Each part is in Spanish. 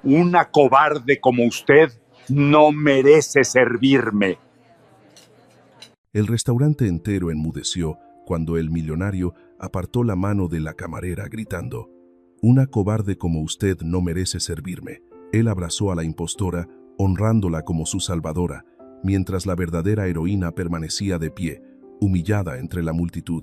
Una cobarde como usted no merece servirme. El restaurante entero enmudeció cuando el millonario apartó la mano de la camarera gritando: «Una cobarde como usted no merece servirme». Él abrazó a la impostora, honrándola como su salvadora, mientras la verdadera heroína permanecía de pie, humillada entre la multitud.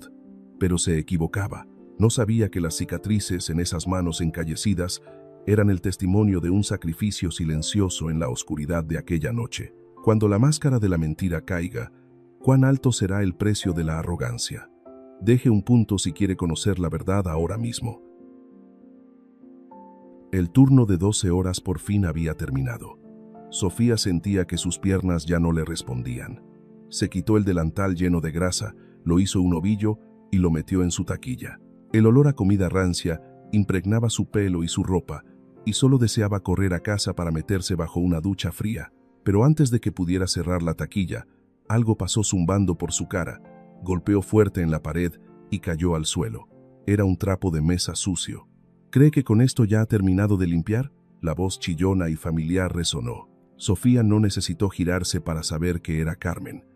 Pero se equivocaba. No sabía que las cicatrices en esas manos encallecidas eran el testimonio de un sacrificio silencioso en la oscuridad de aquella noche. Cuando la máscara de la mentira caiga, ¿cuán alto será el precio de la arrogancia? Deje un punto si quiere conocer la verdad ahora mismo. El turno de 12 horas por fin había terminado. Sofía sentía que sus piernas ya no le respondían. Se quitó el delantal lleno de grasa, lo hizo un ovillo y lo metió en su taquilla. El olor a comida rancia impregnaba su pelo y su ropa, y solo deseaba correr a casa para meterse bajo una ducha fría. Pero antes de que pudiera cerrar la taquilla, algo pasó zumbando por su cara, golpeó fuerte en la pared y cayó al suelo. Era un trapo de mesa sucio. ¿Cree que con esto ya ha terminado de limpiar? La voz chillona y familiar resonó. Sofía no necesitó girarse para saber que era Carmen.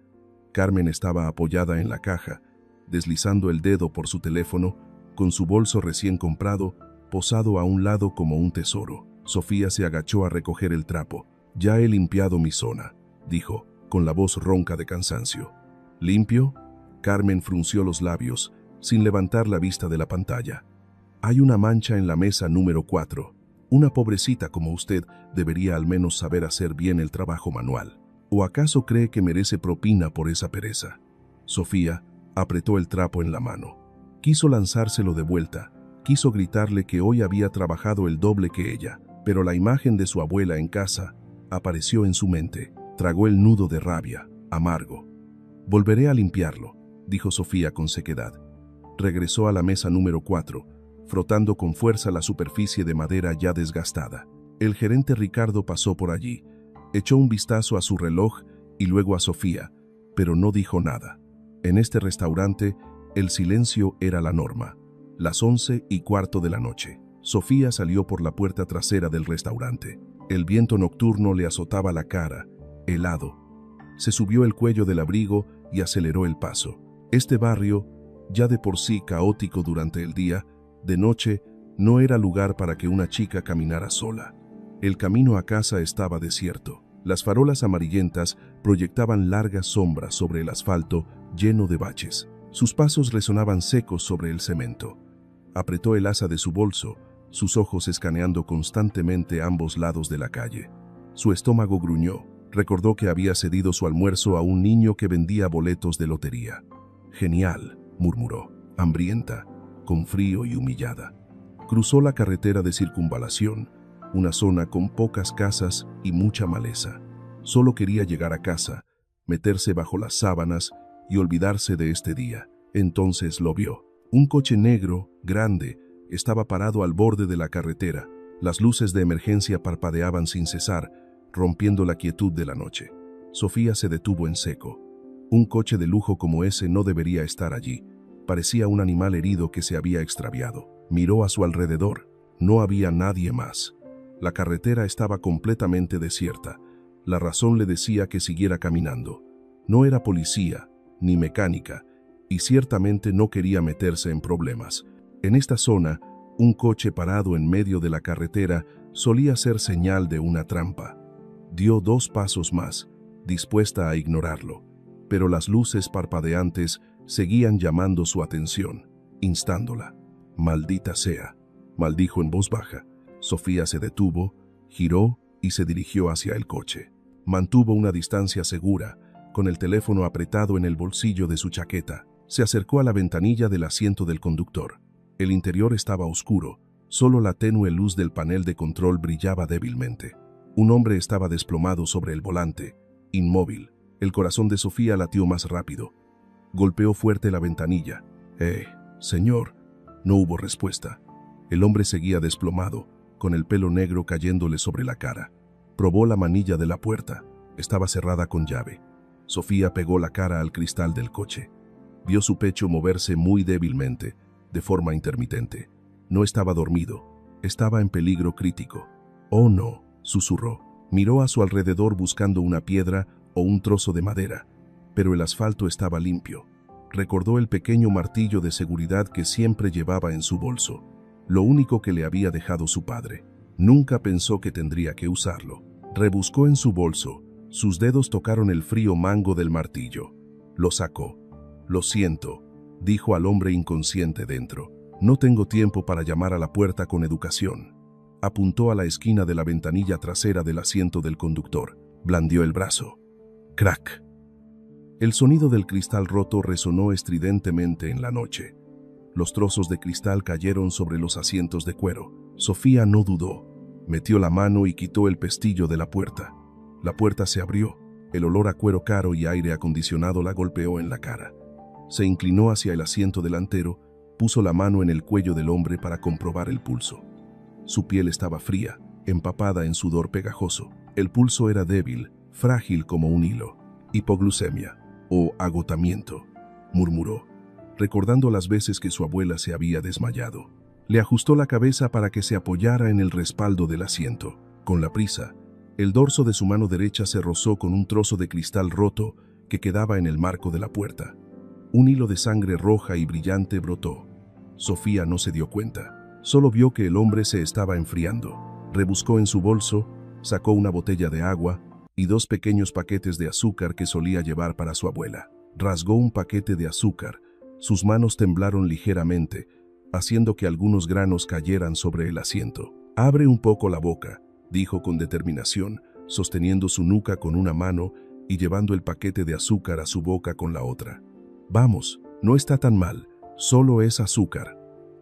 Carmen estaba apoyada en la caja, deslizando el dedo por su teléfono, con su bolso recién comprado, posado a un lado como un tesoro. Sofía se agachó a recoger el trapo. «Ya he limpiado mi zona», dijo, con la voz ronca de cansancio. «¿Limpio?» Carmen frunció los labios, sin levantar la vista de la pantalla. «Hay una mancha en la mesa número 4. Una pobrecita como usted debería al menos saber hacer bien el trabajo manual. ¿O acaso cree que merece propina por esa pereza?» Sofía apretó el trapo en la mano. Quiso lanzárselo de vuelta, quiso gritarle que hoy había trabajado el doble que ella, pero la imagen de su abuela en casa apareció en su mente. Tragó el nudo de rabia, amargo. «Volveré a limpiarlo», dijo Sofía con sequedad. Regresó a la mesa número 4, frotando con fuerza la superficie de madera ya desgastada. El gerente Ricardo pasó por allí, echó un vistazo a su reloj y luego a Sofía, pero no dijo nada. En este restaurante, el silencio era la norma. Las 11:15 de la noche. Sofía salió por la puerta trasera del restaurante. El viento nocturno le azotaba la cara, helado. Se subió el cuello del abrigo y aceleró el paso. Este barrio, ya de por sí caótico durante el día, de noche no era lugar para que una chica caminara sola. El camino a casa estaba desierto. Las farolas amarillentas proyectaban largas sombras sobre el asfalto lleno de baches. Sus pasos resonaban secos sobre el cemento. Apretó el asa de su bolso, sus ojos escaneando constantemente ambos lados de la calle. Su estómago gruñó. Recordó que había cedido su almuerzo a un niño que vendía boletos de lotería. «Genial», murmuró, hambrienta, con frío y humillada. Cruzó la carretera de circunvalación, una zona con pocas casas y mucha maleza. Solo quería llegar a casa, meterse bajo las sábanas y olvidarse de este día. Entonces lo vio. Un coche negro, grande, estaba parado al borde de la carretera. Las luces de emergencia parpadeaban sin cesar, rompiendo la quietud de la noche. Sofía se detuvo en seco. Un coche de lujo como ese no debería estar allí. Parecía un animal herido que se había extraviado. Miró a su alrededor. No había nadie más. La carretera estaba completamente desierta. La razón le decía que siguiera caminando. No era policía, ni mecánica, y ciertamente no quería meterse en problemas. En esta zona, un coche parado en medio de la carretera solía ser señal de una trampa. Dio 2 pasos más, dispuesta a ignorarlo, pero las luces parpadeantes seguían llamando su atención, instándola. «Maldita sea», maldijo en voz baja. Sofía se detuvo, giró y se dirigió hacia el coche. Mantuvo una distancia segura, con el teléfono apretado en el bolsillo de su chaqueta. Se acercó a la ventanilla del asiento del conductor. El interior estaba oscuro, solo la tenue luz del panel de control brillaba débilmente. Un hombre estaba desplomado sobre el volante, inmóvil. El corazón de Sofía latió más rápido. Golpeó fuerte la ventanilla. Señor». No hubo respuesta. El hombre seguía desplomado, con el pelo negro cayéndole sobre la cara. Probó la manilla de la puerta. Estaba cerrada con llave. Sofía pegó la cara al cristal del coche. Vio su pecho moverse muy débilmente, de forma intermitente. No estaba dormido. Estaba en peligro crítico. «Oh no», susurró. Miró a su alrededor buscando una piedra o un trozo de madera, pero el asfalto estaba limpio. Recordó el pequeño martillo de seguridad que siempre llevaba en su bolso, lo único que le había dejado su padre. Nunca pensó que tendría que usarlo. Rebuscó en su bolso. Sus dedos tocaron el frío mango del martillo. Lo sacó. «Lo siento», dijo al hombre inconsciente dentro. «No tengo tiempo para llamar a la puerta con educación». Apuntó a la esquina de la ventanilla trasera del asiento del conductor. Blandió el brazo. Crack. El sonido del cristal roto resonó estridentemente en la noche. Los trozos de cristal cayeron sobre los asientos de cuero. Sofía no dudó. Metió la mano y quitó el pestillo de la puerta. La puerta se abrió. El olor a cuero caro y aire acondicionado la golpeó en la cara. Se inclinó hacia el asiento delantero, puso la mano en el cuello del hombre para comprobar el pulso. Su piel estaba fría, empapada en sudor pegajoso. El pulso era débil, frágil como un hilo. «Hipoglucemia, o agotamiento», murmuró, recordando las veces que su abuela se había desmayado. Le ajustó la cabeza para que se apoyara en el respaldo del asiento. Con la prisa, el dorso de su mano derecha se rozó con un trozo de cristal roto que quedaba en el marco de la puerta. Un hilo de sangre roja y brillante brotó. Sofía no se dio cuenta. Solo vio que el hombre se estaba enfriando. Rebuscó en su bolso, sacó una botella de agua y 2 pequeños paquetes de azúcar que solía llevar para su abuela. Rasgó un paquete de azúcar. Sus manos temblaron ligeramente, haciendo que algunos granos cayeran sobre el asiento. «Abre un poco la boca», dijo con determinación, sosteniendo su nuca con una mano y llevando el paquete de azúcar a su boca con la otra. «Vamos, no está tan mal, solo es azúcar».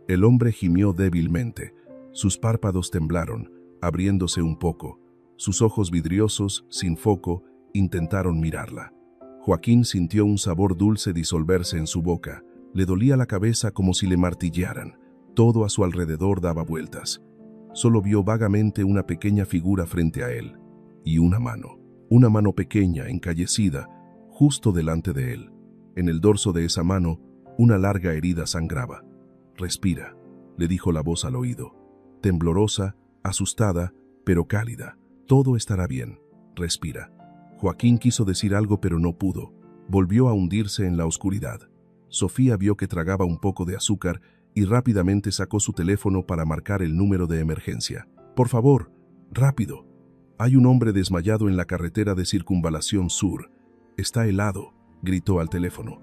El hombre gimió débilmente. Sus párpados temblaron, abriéndose un poco. Sus ojos vidriosos, sin foco, intentaron mirarla. Joaquín sintió un sabor dulce disolverse en su boca. Le dolía la cabeza como si le martillaran. Todo a su alrededor daba vueltas. Solo vio vagamente una pequeña figura frente a él. Y una mano pequeña, encallecida, justo delante de él. En el dorso de esa mano, una larga herida sangraba. «Respira», le dijo la voz al oído. Temblorosa, asustada, pero cálida. «Todo estará bien. Respira». Joaquín quiso decir algo, pero no pudo. Volvió a hundirse en la oscuridad. Sofía vio que tragaba un poco de azúcar y rápidamente sacó su teléfono para marcar el número de emergencia. «Por favor, rápido. Hay un hombre desmayado en la carretera de Circunvalación Sur. Está helado», gritó al teléfono.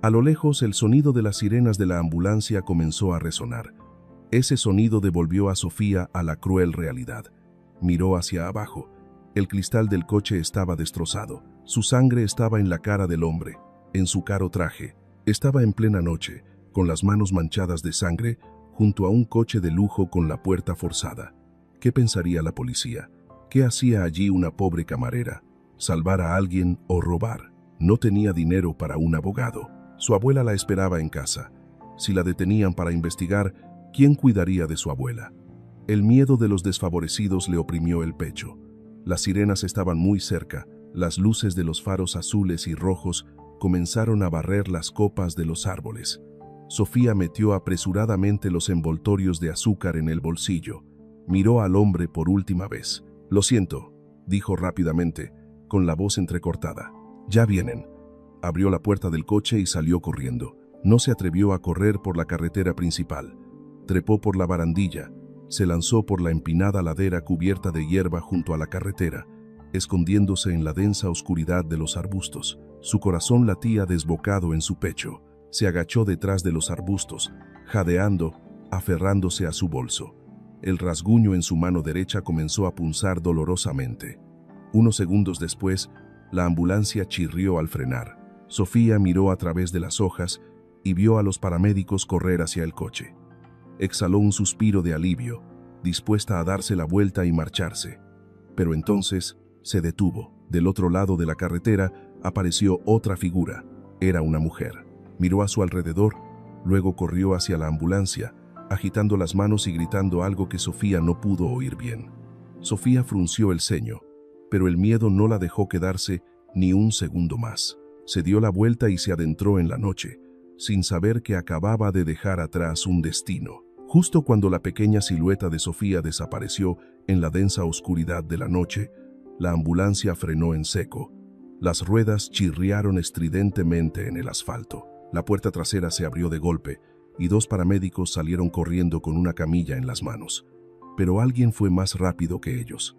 A lo lejos, el sonido de las sirenas de la ambulancia comenzó a resonar. Ese sonido devolvió a Sofía a la cruel realidad. Miró hacia abajo. El cristal del coche estaba destrozado. Su sangre estaba en la cara del hombre, en su caro traje. Estaba en plena noche, con las manos manchadas de sangre, junto a un coche de lujo con la puerta forzada. ¿Qué pensaría la policía? ¿Qué hacía allí una pobre camarera? ¿Salvar a alguien o robar? No tenía dinero para un abogado. Su abuela la esperaba en casa. Si la detenían para investigar, ¿quién cuidaría de su abuela? El miedo de los desfavorecidos le oprimió el pecho. Las sirenas estaban muy cerca. Las luces de los faros azules y rojos comenzaron a barrer las copas de los árboles. Sofía metió apresuradamente los envoltorios de azúcar en el bolsillo. Miró al hombre por última vez. «Lo siento», dijo rápidamente, con la voz entrecortada. «Ya vienen». Abrió la puerta del coche y salió corriendo. No se atrevió a correr por la carretera principal. Trepó por la barandilla, se lanzó por la empinada ladera cubierta de hierba junto a la carretera, escondiéndose en la densa oscuridad de los arbustos. Su corazón latía desbocado en su pecho. Se agachó detrás de los arbustos, jadeando, aferrándose a su bolso. El rasguño en su mano derecha comenzó a punzar dolorosamente. Unos segundos después, la ambulancia chirrió al frenar. Sofía miró a través de las hojas y vio a los paramédicos correr hacia el coche. Exhaló un suspiro de alivio, dispuesta a darse la vuelta y marcharse. Pero entonces se detuvo. Del otro lado de la carretera apareció otra figura. Era una mujer. Miró a su alrededor, luego corrió hacia la ambulancia, agitando las manos y gritando algo que Sofía no pudo oír bien. Sofía frunció el ceño, pero el miedo no la dejó quedarse ni un segundo más. Se dio la vuelta y se adentró en la noche, sin saber que acababa de dejar atrás un destino. Justo cuando la pequeña silueta de Sofía desapareció en la densa oscuridad de la noche, la ambulancia frenó en seco. Las ruedas chirriaron estridentemente en el asfalto. La puerta trasera se abrió de golpe y 2 paramédicos salieron corriendo con una camilla en las manos. Pero alguien fue más rápido que ellos.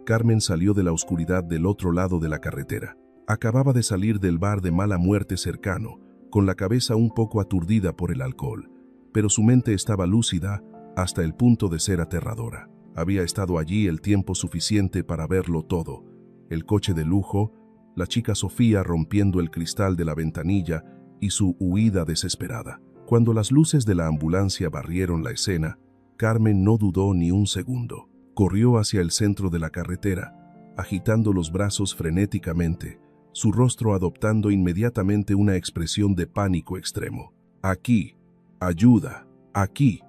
Carmen salió de la oscuridad del otro lado de la carretera. Acababa de salir del bar de mala muerte cercano, con la cabeza un poco aturdida por el alcohol, pero su mente estaba lúcida hasta el punto de ser aterradora. Había estado allí el tiempo suficiente para verlo todo: el coche de lujo, la chica Sofía rompiendo el cristal de la ventanilla y su huida desesperada. Cuando las luces de la ambulancia barrieron la escena, Carmen no dudó ni un segundo. Corrió hacia el centro de la carretera, agitando los brazos frenéticamente, su rostro adoptando inmediatamente una expresión de pánico extremo. «Aquí, ayuda, aquí»,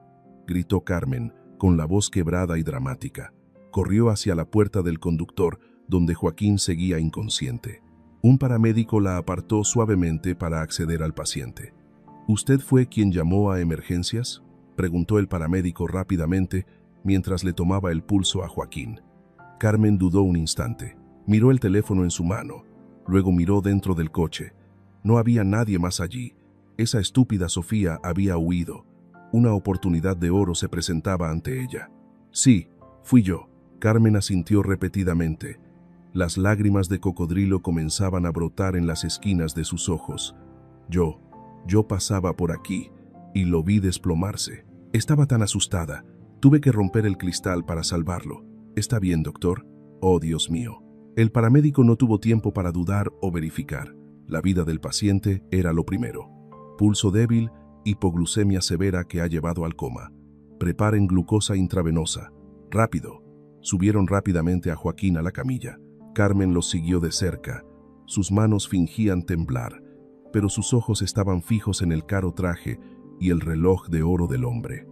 gritó Carmen, con la voz quebrada y dramática. Corrió hacia la puerta del conductor, donde Joaquín seguía inconsciente. Un paramédico la apartó suavemente para acceder al paciente. «¿Usted fue quien llamó a emergencias?», preguntó el paramédico rápidamente mientras le tomaba el pulso a Joaquín. Carmen dudó un instante. Miró el teléfono en su mano. Luego miró dentro del coche. No había nadie más allí. Esa estúpida Sofía había huido. Una oportunidad de oro se presentaba ante ella. «Sí, fui yo», Carmen asintió repetidamente. Las lágrimas de cocodrilo comenzaban a brotar en las esquinas de sus ojos. Yo pasaba por aquí y lo vi desplomarse. Estaba tan asustada. Tuve que romper el cristal para salvarlo. «¿Está bien, doctor?». «Oh, Dios mío». El paramédico no tuvo tiempo para dudar o verificar. La vida del paciente era lo primero. Pulso débil, hipoglucemia severa que ha llevado al coma. Preparen glucosa intravenosa. Rápido. Subieron rápidamente a Joaquín a la camilla. Carmen los siguió de cerca. Sus manos fingían temblar, pero sus ojos estaban fijos en el caro traje y el reloj de oro del hombre.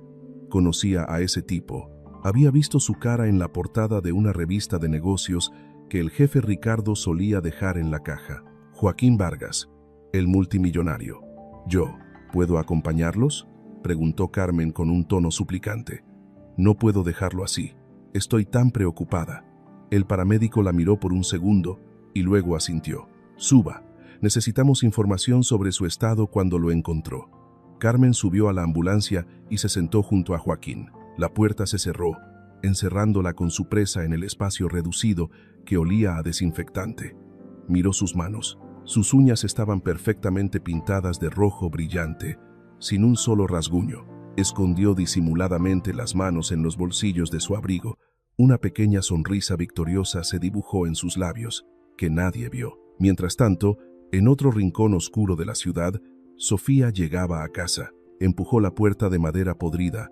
Conocía a ese tipo. Había visto su cara en la portada de una revista de negocios que el jefe Ricardo solía dejar en la caja. Joaquín Vargas, el multimillonario. «¿Yo puedo acompañarlos?», preguntó Carmen con un tono suplicante. «No puedo dejarlo así. Estoy tan preocupada». El paramédico la miró por un segundo y luego asintió. «Suba. Necesitamos información sobre su estado cuando lo encontró». Carmen subió a la ambulancia y se sentó junto a Joaquín. La puerta se cerró, encerrándola con su presa en el espacio reducido que olía a desinfectante. Miró sus manos. Sus uñas estaban perfectamente pintadas de rojo brillante, sin un solo rasguño. Escondió disimuladamente las manos en los bolsillos de su abrigo. Una pequeña sonrisa victoriosa se dibujó en sus labios, que nadie vio. Mientras tanto, en otro rincón oscuro de la ciudad, Sofía llegaba a casa, empujó la puerta de madera podrida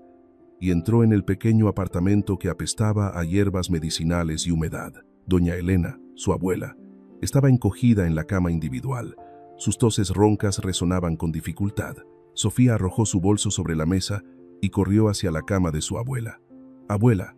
y entró en el pequeño apartamento que apestaba a hierbas medicinales y humedad. Doña Elena, su abuela, estaba encogida en la cama individual. Sus toses roncas resonaban con dificultad. Sofía arrojó su bolso sobre la mesa y corrió hacia la cama de su abuela. «Abuela,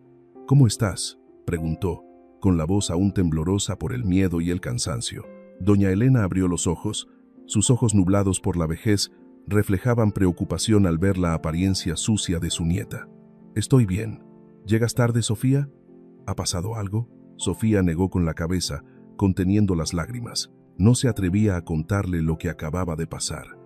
¿cómo estás?», preguntó, con la voz aún temblorosa por el miedo y el cansancio. Doña Elena abrió los ojos. Sus ojos nublados por la vejez reflejaban preocupación al ver la apariencia sucia de su nieta. «Estoy bien. ¿Llegas tarde, Sofía? ¿Ha pasado algo?». Sofía negó con la cabeza, conteniendo las lágrimas. No se atrevía a contarle lo que acababa de pasar.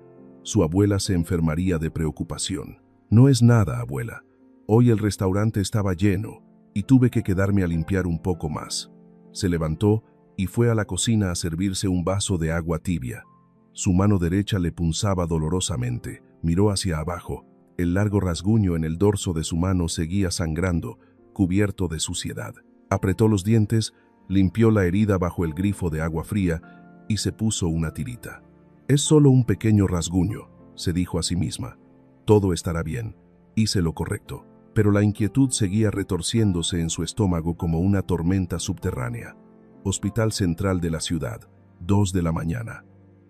Su abuela se enfermaría de preocupación. «No es nada, abuela. Hoy el restaurante estaba lleno y tuve que quedarme a limpiar un poco más». Se levantó y fue a la cocina a servirse un vaso de agua tibia. Su mano derecha le punzaba dolorosamente. Miró hacia abajo. El largo rasguño en el dorso de su mano seguía sangrando, cubierto de suciedad. Apretó los dientes, limpió la herida bajo el grifo de agua fría y se puso una tirita. «Es solo un pequeño rasguño», se dijo a sí misma. «Todo estará bien. Hice lo correcto». Pero la inquietud seguía retorciéndose en su estómago como una tormenta subterránea. Hospital Central de la ciudad, 2 de la mañana.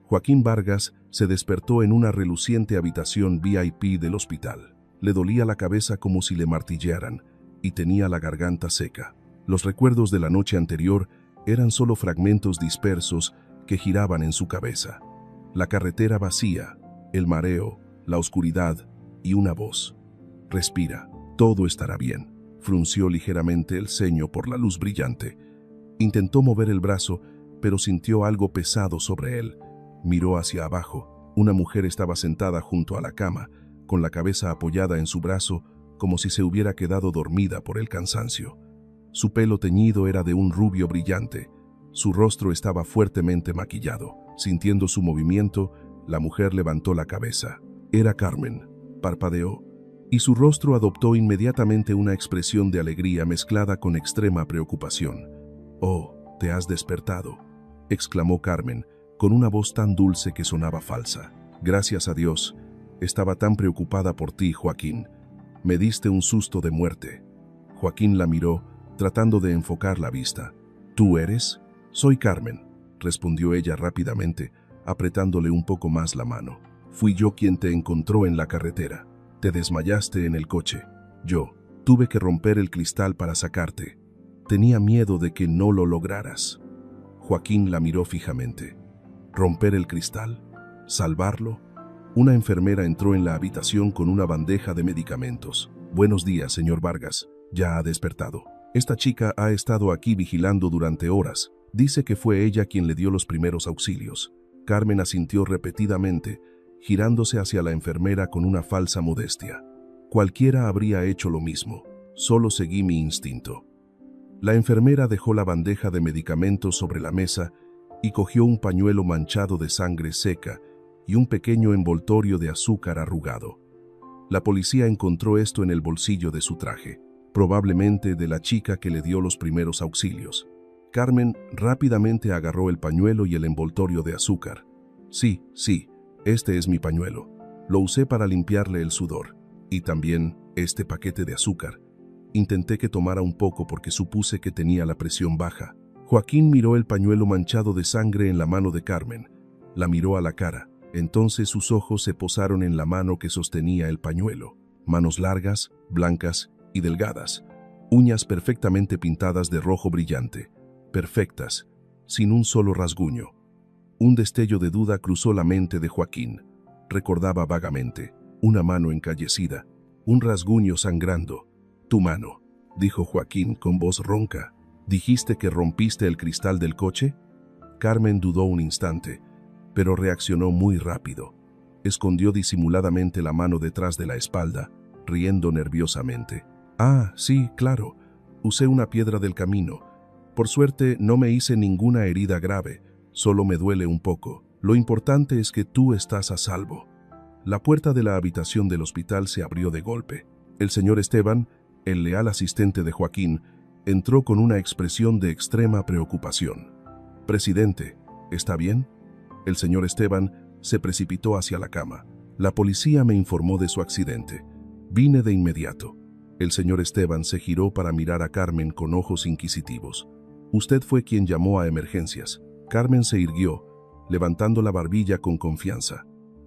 Joaquín Vargas se despertó en una reluciente habitación VIP del hospital. Le dolía la cabeza como si le martillaran y tenía la garganta seca. Los recuerdos de la noche anterior eran solo fragmentos dispersos que giraban en su cabeza. La carretera vacía, el mareo, la oscuridad y una voz. Respira, todo estará bien. Frunció ligeramente el ceño por la luz brillante. Intentó mover el brazo, pero sintió algo pesado sobre él. Miró hacia abajo. Una mujer estaba sentada junto a la cama, con la cabeza apoyada en su brazo, como si se hubiera quedado dormida por el cansancio. Su pelo teñido era de un rubio brillante. Su rostro estaba fuertemente maquillado. Sintiendo su movimiento, la mujer levantó la cabeza. Era Carmen. Parpadeó, y su rostro adoptó inmediatamente una expresión de alegría mezclada con extrema preocupación. «Oh, te has despertado», exclamó Carmen, con una voz tan dulce que sonaba falsa. «Gracias a Dios. Estaba tan preocupada por ti, Joaquín. Me diste un susto de muerte». Joaquín la miró, tratando de enfocar la vista. «¿Tú eres?» «Soy Carmen», respondió ella rápidamente, apretándole un poco más la mano. «Fui yo quien te encontró en la carretera. Te desmayaste en el coche. Yo tuve que romper el cristal para sacarte. Tenía miedo de que no lo lograras». Joaquín la miró fijamente. ¿Romper el cristal? ¿Salvarlo? Una enfermera entró en la habitación con una bandeja de medicamentos. «Buenos días, señor Vargas. Ya ha despertado. Esta chica ha estado aquí vigilando durante horas. Dice que fue ella quien le dio los primeros auxilios». Carmen asintió repetidamente, girándose hacia la enfermera con una falsa modestia. Cualquiera habría hecho lo mismo. Solo seguí mi instinto. La enfermera dejó la bandeja de medicamentos sobre la mesa y cogió un pañuelo manchado de sangre seca y un pequeño envoltorio de azúcar arrugado. La policía encontró esto en el bolsillo de su traje, probablemente de la chica que le dio los primeros auxilios. Carmen rápidamente agarró el pañuelo y el envoltorio de azúcar. Sí, este es mi pañuelo. Lo usé para limpiarle el sudor. Y también este paquete de azúcar. Intenté que tomara un poco porque supuse que tenía la presión baja». Joaquín miró el pañuelo manchado de sangre en la mano de Carmen. La miró a la cara. Entonces sus ojos se posaron en la mano que sostenía el pañuelo. Manos largas, blancas y delgadas. Uñas perfectamente pintadas de rojo brillante. Perfectas, sin un solo rasguño. Un destello de duda cruzó la mente de Joaquín. Recordaba vagamente. Una mano encallecida. Un rasguño sangrando. «Tu mano», dijo Joaquín con voz ronca. «¿Dijiste que rompiste el cristal del coche?» Carmen dudó un instante, pero reaccionó muy rápido. Escondió disimuladamente la mano detrás de la espalda, riendo nerviosamente. «Ah, sí, claro. Usé una piedra del camino. Por suerte no me hice ninguna herida grave, solo me duele un poco. Lo importante es que tú estás a salvo». La puerta de la habitación del hospital se abrió de golpe. El señor Esteban, el leal asistente de Joaquín, entró con una expresión de extrema preocupación. «Presidente, ¿está bien?» El señor Esteban se precipitó hacia la cama. «La policía me informó de su accidente. Vine de inmediato». El señor Esteban se giró para mirar a Carmen con ojos inquisitivos. «Usted fue quien llamó a emergencias». Carmen se irguió, levantando la barbilla con confianza.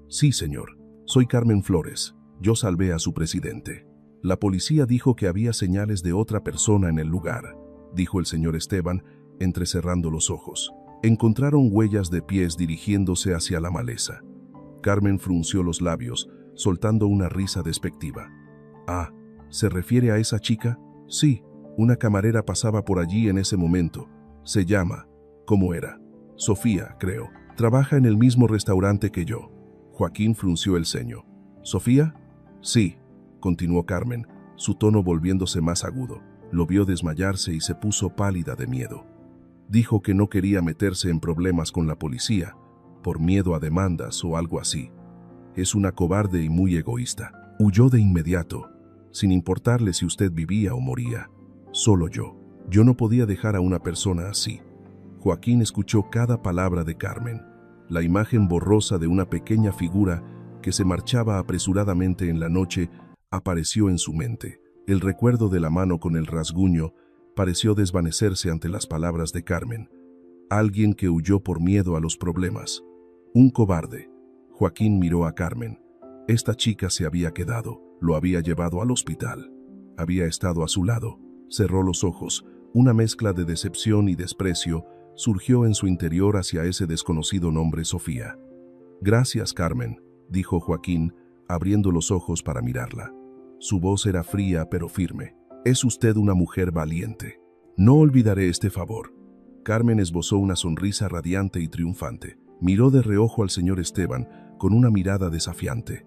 «Sí, señor. Soy Carmen Flores. Yo salvé a su presidente». «La policía dijo que había señales de otra persona en el lugar», dijo el señor Esteban, entrecerrando los ojos. «Encontraron huellas de pies dirigiéndose hacia la maleza». Carmen frunció los labios, soltando una risa despectiva. «Ah, ¿se refiere a esa chica?» «Sí, una camarera pasaba por allí en ese momento. Se llama, ¿cómo era? Sofía, creo. Trabaja en el mismo restaurante que yo». Joaquín frunció el ceño. «¿Sofía?» «Sí», continuó Carmen, su tono volviéndose más agudo. Lo vio desmayarse y se puso pálida de miedo. Dijo que no quería meterse en problemas con la policía, por miedo a demandas o algo así. Es una cobarde y muy egoísta. Huyó de inmediato, sin importarle si usted vivía o moría. Solo yo. Yo no podía dejar a una persona así». Joaquín escuchó cada palabra de Carmen. La imagen borrosa de una pequeña figura que se marchaba apresuradamente en la noche apareció en su mente. El recuerdo de la mano con el rasguño pareció desvanecerse ante las palabras de Carmen. Alguien que huyó por miedo a los problemas. Un cobarde. Joaquín miró a Carmen. Esta chica se había quedado, lo había llevado al hospital. Había estado a su lado. Cerró los ojos. Una mezcla de decepción y desprecio surgió en su interior hacia ese desconocido nombre Sofía. «Gracias, Carmen», dijo Joaquín, abriendo los ojos para mirarla. Su voz era fría pero firme. Es usted una mujer valiente. No olvidaré este favor. Carmen esbozó una sonrisa radiante y triunfante. Miró de reojo al señor Esteban con una mirada desafiante.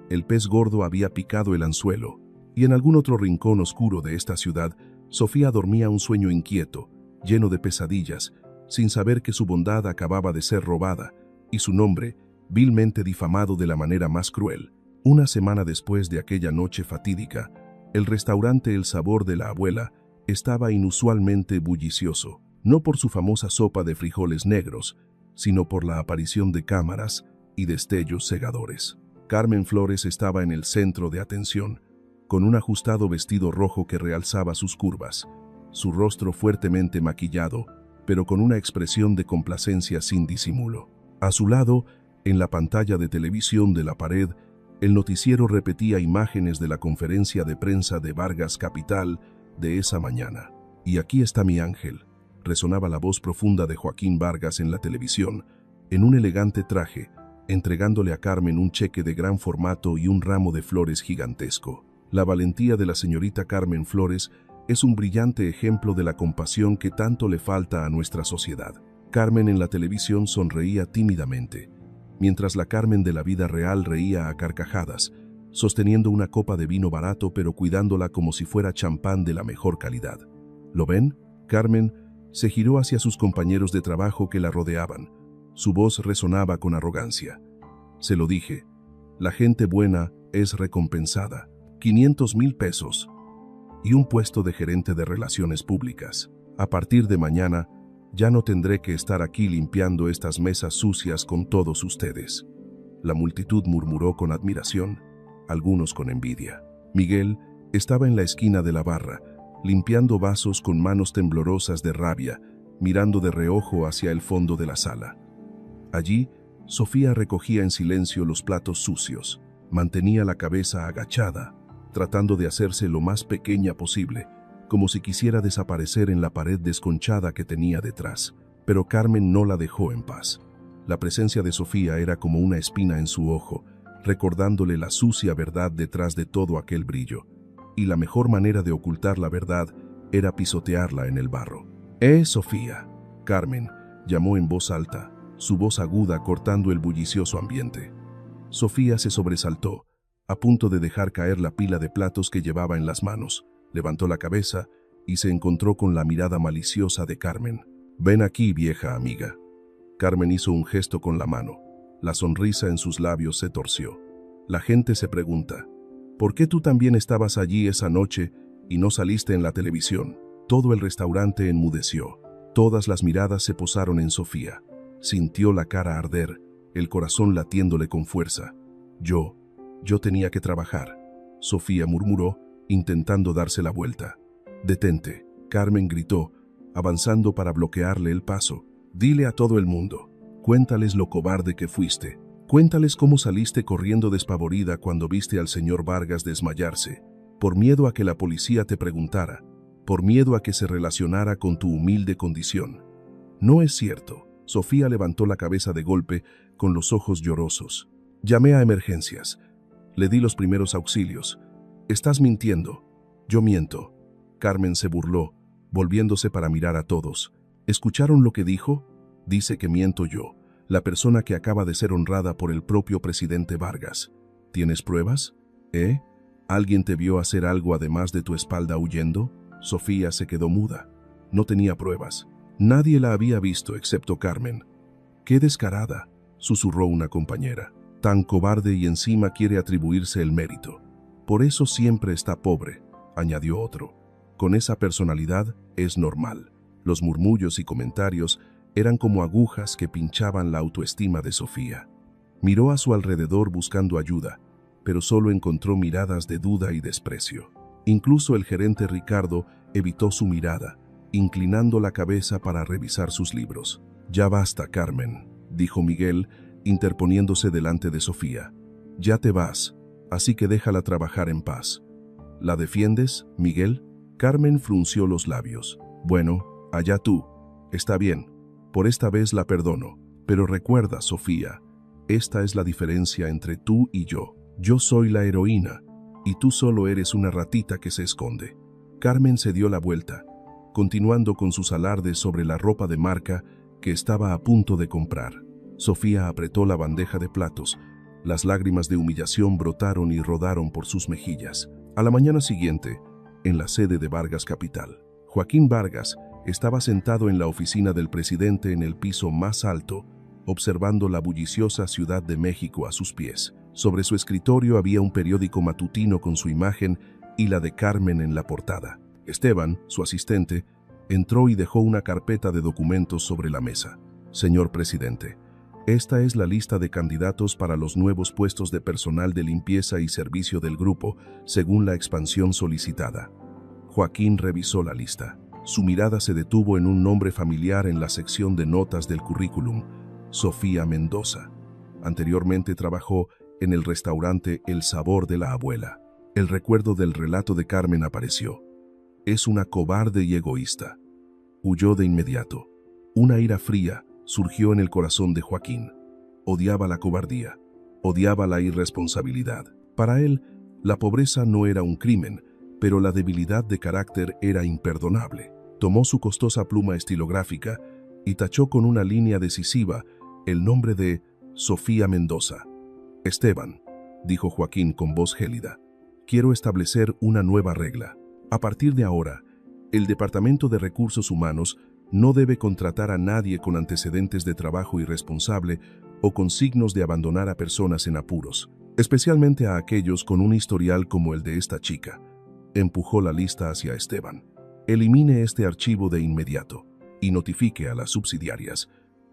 El pez gordo había picado el anzuelo, y en algún otro rincón oscuro de esta ciudad, Sofía dormía un sueño inquieto, lleno de pesadillas, sin saber que su bondad acababa de ser robada, y su nombre, vilmente difamado de la manera más cruel. Una semana después de aquella noche fatídica, el restaurante El Sabor de la Abuela estaba inusualmente bullicioso, no por su famosa sopa de frijoles negros, sino por la aparición de cámaras y destellos cegadores. Carmen Flores estaba en el centro de atención, con un ajustado vestido rojo que realzaba sus curvas, su rostro fuertemente maquillado, pero con una expresión de complacencia sin disimulo. A su lado, en la pantalla de televisión de la pared, el noticiero repetía imágenes de la conferencia de prensa de Vargas Capital de esa mañana. «Y aquí está mi ángel», resonaba la voz profunda de Joaquín Vargas en la televisión, en un elegante traje, entregándole a Carmen un cheque de gran formato y un ramo de flores gigantesco. La valentía de la señorita Carmen Flores es un brillante ejemplo de la compasión que tanto le falta a nuestra sociedad. Carmen en la televisión sonreía tímidamente, mientras la Carmen de la vida real reía a carcajadas, sosteniendo una copa de vino barato pero cuidándola como si fuera champán de la mejor calidad. ¿Lo ven? Carmen se giró hacia sus compañeros de trabajo que la rodeaban. Su voz resonaba con arrogancia. Se lo dije, la gente buena es recompensada. 500,000 pesos y un puesto de gerente de relaciones públicas. A partir de mañana, ya no tendré que estar aquí limpiando estas mesas sucias con todos ustedes. La multitud murmuró con admiración, algunos con envidia. Miguel estaba en la esquina de la barra, limpiando vasos con manos temblorosas de rabia, mirando de reojo hacia el fondo de la sala. Allí, Sofía recogía en silencio los platos sucios, mantenía la cabeza agachada, tratando de hacerse lo más pequeña posible, como si quisiera desaparecer en la pared desconchada que tenía detrás. Pero Carmen no la dejó en paz. La presencia de Sofía era como una espina en su ojo, recordándole la sucia verdad detrás de todo aquel brillo. Y la mejor manera de ocultar la verdad era pisotearla en el barro. Sofía! Carmen llamó en voz alta, su voz aguda cortando el bullicioso ambiente. Sofía se sobresaltó, a punto de dejar caer la pila de platos que llevaba en las manos. Levantó la cabeza y se encontró con la mirada maliciosa de Carmen. «Ven aquí, vieja amiga». Carmen hizo un gesto con la mano. La sonrisa en sus labios se torció. La gente se pregunta, ¿por qué tú también estabas allí esa noche y no saliste en la televisión? Todo el restaurante enmudeció. Todas las miradas se posaron en Sofía. Sintió la cara arder, el corazón latiéndole con fuerza. Yo tenía que trabajar», Sofía murmuró, intentando darse la vuelta. «Detente», Carmen gritó, avanzando para bloquearle el paso. «Dile a todo el mundo. Cuéntales lo cobarde que fuiste. Cuéntales cómo saliste corriendo despavorida cuando viste al señor Vargas desmayarse, por miedo a que la policía te preguntara, por miedo a que se relacionara con tu humilde condición». «No es cierto». Sofía levantó la cabeza de golpe, con los ojos llorosos. «Llamé a emergencias. Le di los primeros auxilios. Estás mintiendo». «Yo miento». Carmen se burló, volviéndose para mirar a todos. ¿Escucharon lo que dijo? Dice que miento yo, la persona que acaba de ser honrada por el propio presidente Vargas. ¿Tienes pruebas? ¿Alguien te vio hacer algo además de tu espalda huyendo? Sofía se quedó muda. No tenía pruebas. Nadie la había visto excepto Carmen. «¡Qué descarada!», susurró una compañera. «Tan cobarde y encima quiere atribuirse el mérito. Por eso siempre está pobre», añadió otro. «Con esa personalidad es normal». Los murmullos y comentarios eran como agujas que pinchaban la autoestima de Sofía. Miró a su alrededor buscando ayuda, pero solo encontró miradas de duda y desprecio. Incluso el gerente Ricardo evitó su mirada, inclinando la cabeza para revisar sus libros. «Ya basta, Carmen», dijo Miguel, interponiéndose delante de Sofía. «Ya te vas, así que déjala trabajar en paz». «¿La defiendes, Miguel?» Carmen frunció los labios. «Bueno, allá tú. Está bien. Por esta vez la perdono. Pero recuerda, Sofía, esta es la diferencia entre tú y yo. Yo soy la heroína. y tú solo eres una ratita que se esconde. Carmen se dio la vuelta, continuando con sus alardes sobre la ropa de marca que estaba a punto de comprar. Sofía apretó la bandeja de platos. Las lágrimas de humillación brotaron y rodaron por sus mejillas. A la mañana siguiente, en la sede de Vargas Capital, Joaquín Vargas estaba sentado en la oficina del presidente en el piso más alto, observando la bulliciosa Ciudad de México a sus pies. Sobre su escritorio había un periódico matutino con su imagen y la de Carmen en la portada. Esteban, su asistente, entró y dejó una carpeta de documentos sobre la mesa. Señor presidente, esta es la lista de candidatos para los nuevos puestos de personal de limpieza y servicio del grupo, según la expansión solicitada. Joaquín revisó la lista. Su mirada se detuvo en un nombre familiar en la sección de notas del currículum: Sofía Mendoza. Anteriormente trabajó en el restaurante El Sabor de la Abuela. El recuerdo del relato de Carmen apareció. Es una cobarde y egoísta. Huyó de inmediato. Una ira fría surgió en el corazón de Joaquín. Odiaba la cobardía, odiaba la irresponsabilidad. Para él, la pobreza no era un crimen, pero la debilidad de carácter era imperdonable. Tomó su costosa pluma estilográfica y tachó con una línea decisiva el nombre de Sofía Mendoza. Esteban, dijo Joaquín con voz gélida, quiero establecer una nueva regla. A partir de ahora, el Departamento de Recursos Humanos no debe contratar a nadie con antecedentes de trabajo irresponsable o con signos de abandonar a personas en apuros, especialmente a aquellos con un historial como el de esta chica. Empujó la lista hacia Esteban. Elimine este archivo de inmediato y notifique a las subsidiarias.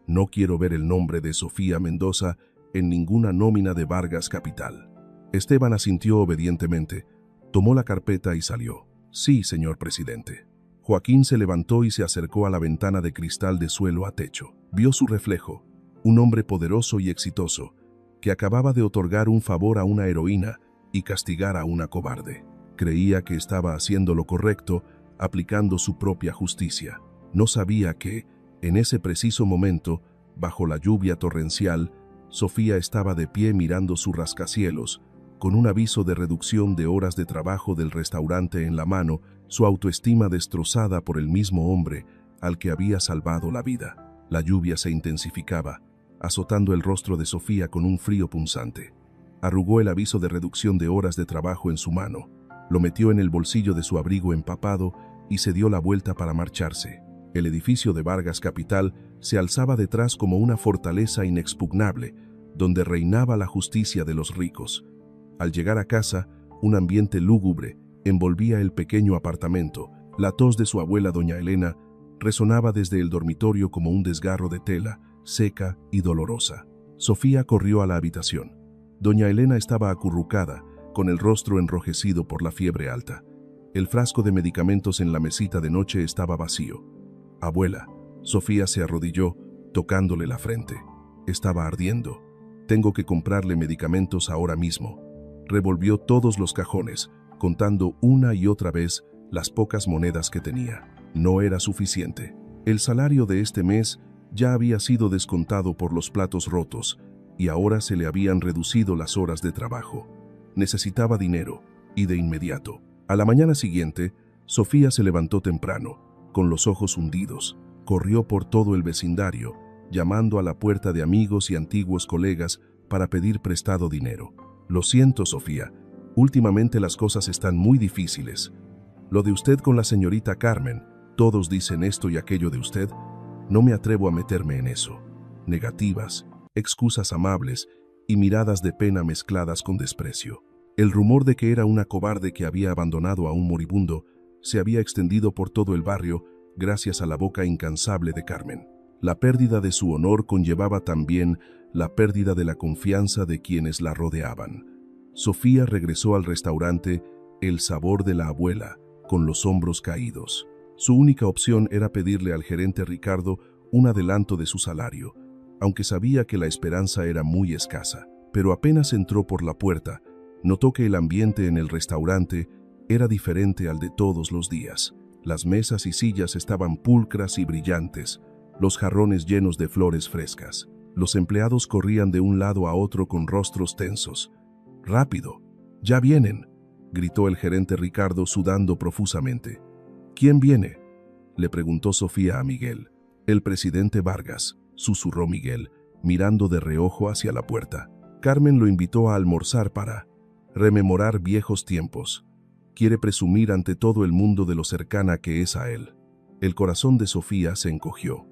No quiero ver el nombre de Sofía Mendoza en ninguna nómina de Vargas Capital. Esteban asintió obedientemente, tomó la carpeta y salió. Sí, señor presidente. Joaquín se levantó y se acercó a la ventana de cristal de suelo a techo. Vio su reflejo, un hombre poderoso y exitoso, que acababa de otorgar un favor a una heroína y castigar a una cobarde. Creía que estaba haciendo lo correcto, aplicando su propia justicia. No sabía que, en ese preciso momento, bajo la lluvia torrencial, Sofía estaba de pie mirando su rascacielos, con un aviso de reducción de horas de trabajo del restaurante en la mano, su autoestima destrozada por el mismo hombre al que había salvado la vida. La lluvia se intensificaba, azotando el rostro de Sofía con un frío punzante. Arrugó el aviso de reducción de horas de trabajo en su mano, lo metió en el bolsillo de su abrigo empapado y se dio la vuelta para marcharse. El edificio de Vargas Capital se alzaba detrás como una fortaleza inexpugnable, donde reinaba la justicia de los ricos. Al llegar a casa, un ambiente lúgubre envolvía el pequeño apartamento. La tos de su abuela doña Elena resonaba desde el dormitorio como un desgarro de tela, seca y dolorosa. Sofía corrió a la habitación. Doña Elena estaba acurrucada, con el rostro enrojecido por la fiebre alta. El frasco de medicamentos en la mesita de noche estaba vacío. Abuela, Sofía se arrodilló, tocándole la frente. Estaba ardiendo. Tengo que comprarle medicamentos ahora mismo. Revolvió todos los cajones, contando una y otra vez las pocas monedas que tenía. No era suficiente. El salario de este mes ya había sido descontado por los platos rotos y ahora se le habían reducido las horas de trabajo. Necesitaba dinero, y de inmediato. A la mañana siguiente, Sofía se levantó temprano, con los ojos hundidos. Corrió por todo el vecindario, llamando a la puerta de amigos y antiguos colegas para pedir prestado dinero. Lo siento, Sofía, últimamente las cosas están muy difíciles. Lo de usted con la señorita Carmen, todos dicen esto y aquello de usted. No me atrevo a meterme en eso. Negativas, excusas amables y miradas de pena mezcladas con desprecio. El rumor de que era una cobarde que había abandonado a un moribundo se había extendido por todo el barrio gracias a la boca incansable de Carmen. La pérdida de su honor conllevaba también la pérdida de la confianza de quienes la rodeaban. Sofía regresó al restaurante El Sabor de la Abuela, con los hombros caídos. Su única opción era pedirle al gerente Ricardo un adelanto de su salario, aunque sabía que la esperanza era muy escasa. Pero apenas entró por la puerta, notó que el ambiente en el restaurante era diferente al de todos los días. Las mesas y sillas estaban pulcras y brillantes, los jarrones llenos de flores frescas. Los empleados corrían de un lado a otro con rostros tensos. «¡Rápido! ¡Ya vienen!», gritó el gerente Ricardo sudando profusamente. ¿Quién viene?, le preguntó Sofía a Miguel. El presidente Vargas, susurró Miguel, mirando de reojo hacia la puerta. Carmen lo invitó a almorzar para rememorar viejos tiempos. Quiere presumir ante todo el mundo de lo cercana que es a él. El corazón de Sofía se encogió.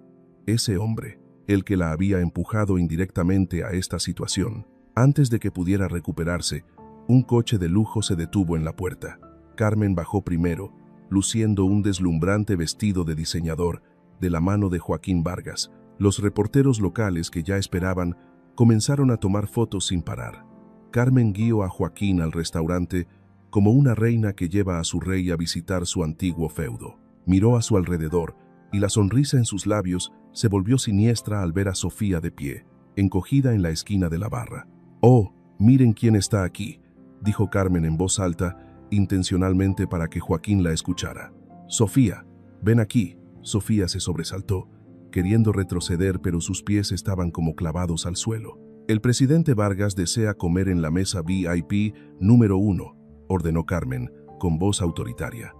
Ese hombre, el que la había empujado indirectamente a esta situación, antes de que pudiera recuperarse, un coche de lujo se detuvo en la puerta. Carmen bajó primero, luciendo un deslumbrante vestido de diseñador, de la mano de Joaquín Vargas. Los reporteros locales que ya esperaban comenzaron a tomar fotos sin parar. Carmen guió a Joaquín al restaurante como una reina que lleva a su rey a visitar su antiguo feudo. Miró a su alrededor y la sonrisa en sus labios se volvió siniestra al ver a Sofía de pie, encogida en la esquina de la barra. «Oh, miren quién está aquí», dijo Carmen en voz alta, intencionalmente para que Joaquín la escuchara. «Sofía, ven aquí». Sofía se sobresaltó, queriendo retroceder, pero sus pies estaban como clavados al suelo. «El presidente Vargas desea comer en la mesa VIP número 1, ordenó Carmen, con voz autoritaria.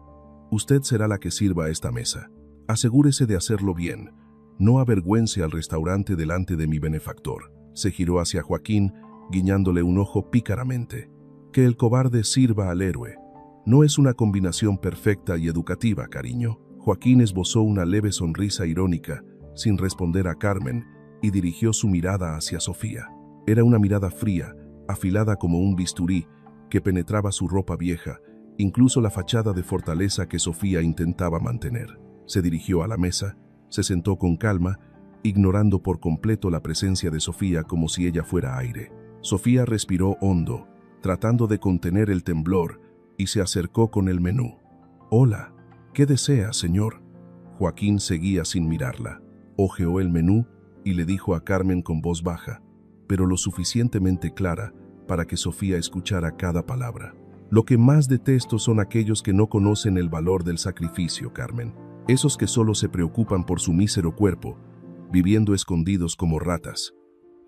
«Usted será la que sirva a esta mesa. Asegúrese de hacerlo bien. No avergüence al restaurante delante de mi benefactor». Se giró hacia Joaquín, guiñándole un ojo pícaramente. «Que el cobarde sirva al héroe. No es una combinación perfecta y educativa, cariño». Joaquín esbozó una leve sonrisa irónica, sin responder a Carmen, y dirigió su mirada hacia Sofía. Era una mirada fría, afilada como un bisturí, que penetraba su ropa vieja, incluso la fachada de fortaleza que Sofía intentaba mantener. Se dirigió a la mesa, se sentó con calma, ignorando por completo la presencia de Sofía como si ella fuera aire. Sofía respiró hondo, tratando de contener el temblor, y se acercó con el menú. «Hola, ¿qué desea, señor?». Joaquín seguía sin mirarla. Hojeó el menú y le dijo a Carmen con voz baja, pero lo suficientemente clara para que Sofía escuchara cada palabra. «Lo que más detesto son aquellos que no conocen el valor del sacrificio, Carmen. Esos que solo se preocupan por su mísero cuerpo, viviendo escondidos como ratas».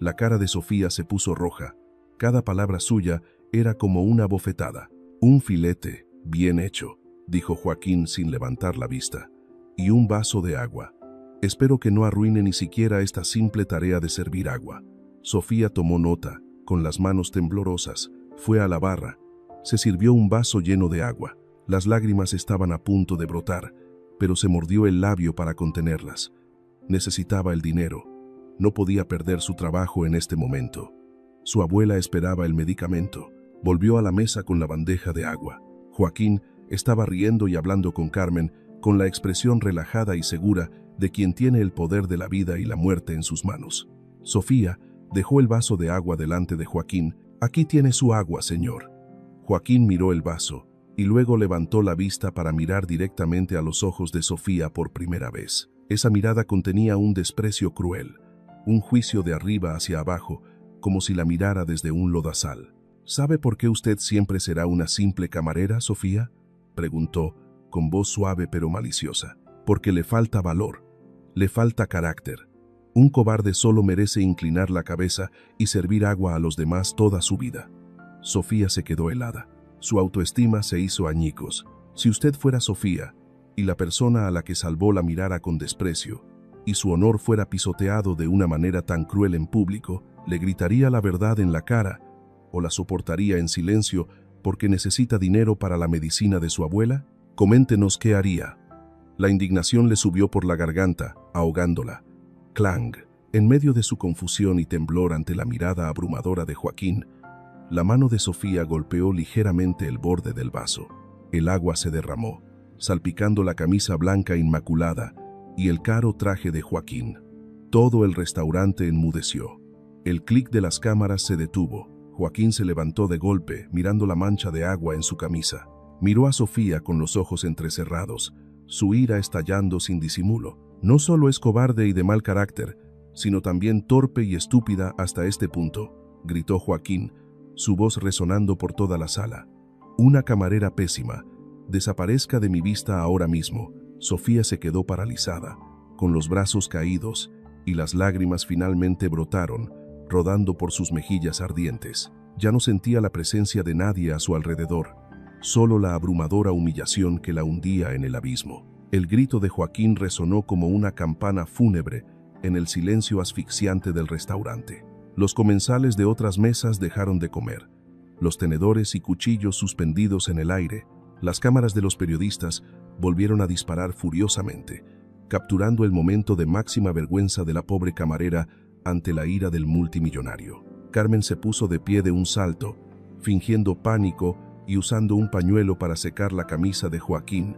La cara de Sofía se puso roja. Cada palabra suya era como una bofetada. «Un filete, bien hecho», dijo Joaquín sin levantar la vista. «Y un vaso de agua. Espero que no arruine ni siquiera esta simple tarea de servir agua». Sofía tomó nota, con las manos temblorosas, fue a la barra, se sirvió un vaso lleno de agua. Las lágrimas estaban a punto de brotar, pero se mordió el labio para contenerlas. Necesitaba el dinero. No podía perder su trabajo en este momento. Su abuela esperaba el medicamento. Volvió a la mesa con la bandeja de agua. Joaquín estaba riendo y hablando con Carmen, con la expresión relajada y segura de quien tiene el poder de la vida y la muerte en sus manos. Sofía dejó el vaso de agua delante de Joaquín. «Aquí tiene su agua, señor». Joaquín miró el vaso y luego levantó la vista para mirar directamente a los ojos de Sofía por primera vez. Esa mirada contenía un desprecio cruel, un juicio de arriba hacia abajo, como si la mirara desde un lodazal. «¿Sabe por qué usted siempre será una simple camarera, Sofía?», preguntó, con voz suave pero maliciosa. «Porque le falta valor, le falta carácter. Un cobarde solo merece inclinar la cabeza y servir agua a los demás toda su vida». Sofía se quedó helada. Su autoestima se hizo añicos. Si usted fuera Sofía, y la persona a la que salvó la mirara con desprecio, y su honor fuera pisoteado de una manera tan cruel en público, ¿le gritaría la verdad en la cara o la soportaría en silencio porque necesita dinero para la medicina de su abuela? Coméntenos qué haría. La indignación le subió por la garganta, ahogándola. Clang. En medio de su confusión y temblor ante la mirada abrumadora de Joaquín, la mano de Sofía golpeó ligeramente el borde del vaso. El agua se derramó, salpicando la camisa blanca inmaculada y el caro traje de Joaquín. Todo el restaurante enmudeció. El clic de las cámaras se detuvo. Joaquín se levantó de golpe, mirando la mancha de agua en su camisa. Miró a Sofía con los ojos entrecerrados, su ira estallando sin disimulo. «No solo es cobarde y de mal carácter, sino también torpe y estúpida hasta este punto», gritó Joaquín, su voz resonando por toda la sala. «Una camarera pésima. Desaparezca de mi vista ahora mismo». Sofía se quedó paralizada, con los brazos caídos, y las lágrimas finalmente brotaron, rodando por sus mejillas ardientes. Ya no sentía la presencia de nadie a su alrededor. solo la abrumadora humillación que la hundía en el abismo. El grito de Joaquín resonó como una campana fúnebre en el silencio asfixiante del restaurante. Los comensales de otras mesas dejaron de comer. Los tenedores y cuchillos suspendidos en el aire, las cámaras de los periodistas volvieron a disparar furiosamente, capturando el momento de máxima vergüenza de la pobre camarera ante la ira del multimillonario. Carmen se puso de pie de un salto, fingiendo pánico y usando un pañuelo para secar la camisa de Joaquín,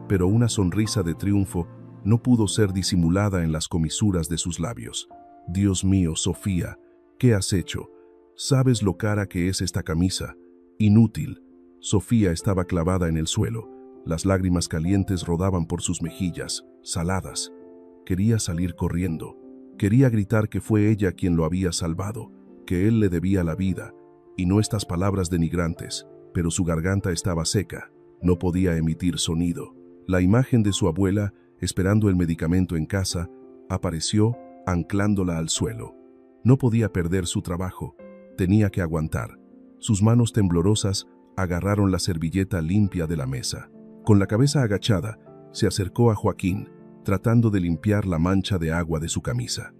pero una sonrisa de triunfo no pudo ser disimulada en las comisuras de sus labios. «Dios mío, Sofía, ¿qué has hecho? ¿Sabes lo cara que es esta camisa? Inútil». Sofía estaba clavada en el suelo. Las lágrimas calientes rodaban por sus mejillas, saladas. Quería salir corriendo. Quería gritar que fue ella quien lo había salvado, que él le debía la vida, y no estas palabras denigrantes, pero su garganta estaba seca. No podía emitir sonido. La imagen de su abuela, esperando el medicamento en casa, apareció anclándola al suelo. No podía perder su trabajo. Tenía que aguantar. Sus manos temblorosas agarraron la servilleta limpia de la mesa. Con la cabeza agachada, se acercó a Joaquín, tratando de limpiar la mancha de agua de su camisa.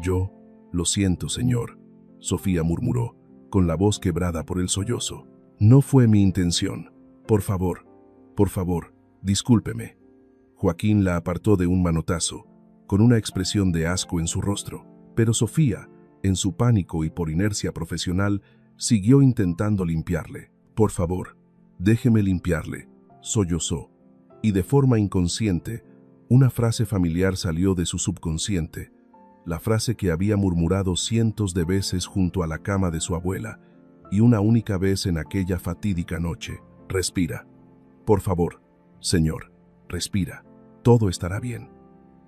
«Yo, lo siento, señor», Sofía murmuró, con la voz quebrada por el sollozo. «No fue mi intención. Por favor, discúlpeme». Joaquín la apartó de un manotazo, con una expresión de asco en su rostro, pero Sofía, en su pánico y por inercia profesional, siguió intentando limpiarle. «Por favor, déjeme limpiarle», sollozó, y de forma inconsciente, una frase familiar salió de su subconsciente, la frase que había murmurado cientos de veces junto a la cama de su abuela, y una única vez en aquella fatídica noche. «Respira. Por favor, señor, respira. Todo estará bien».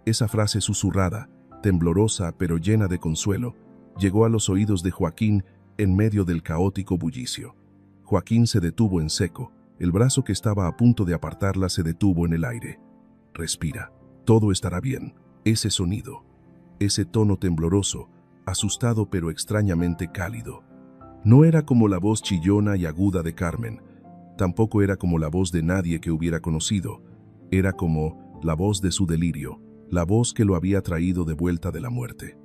Esa frase susurrada, temblorosa pero llena de consuelo, llegó a los oídos de Joaquín en medio del caótico bullicio. Joaquín se detuvo en seco. El brazo que estaba a punto de apartarla se detuvo en el aire. «Respira. Todo estará bien». Ese sonido, ese tono tembloroso, asustado pero extrañamente cálido. No era como la voz chillona y aguda de Carmen. Tampoco era como la voz de nadie que hubiera conocido. Era como la voz de su delirio, la voz que lo había traído de vuelta de la muerte.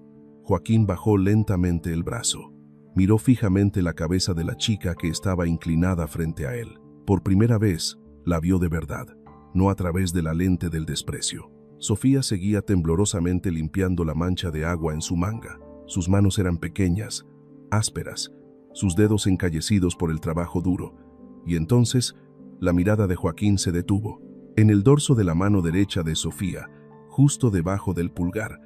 Joaquín bajó lentamente el brazo. Miró fijamente la cabeza de la chica que estaba inclinada frente a él. Por primera vez, la vio de verdad, no a través de la lente del desprecio. Sofía seguía temblorosamente limpiando la mancha de agua en su manga. Sus manos eran pequeñas, ásperas, sus dedos encallecidos por el trabajo duro. Y entonces, la mirada de Joaquín se detuvo. En el dorso de la mano derecha de Sofía, justo debajo del pulgar,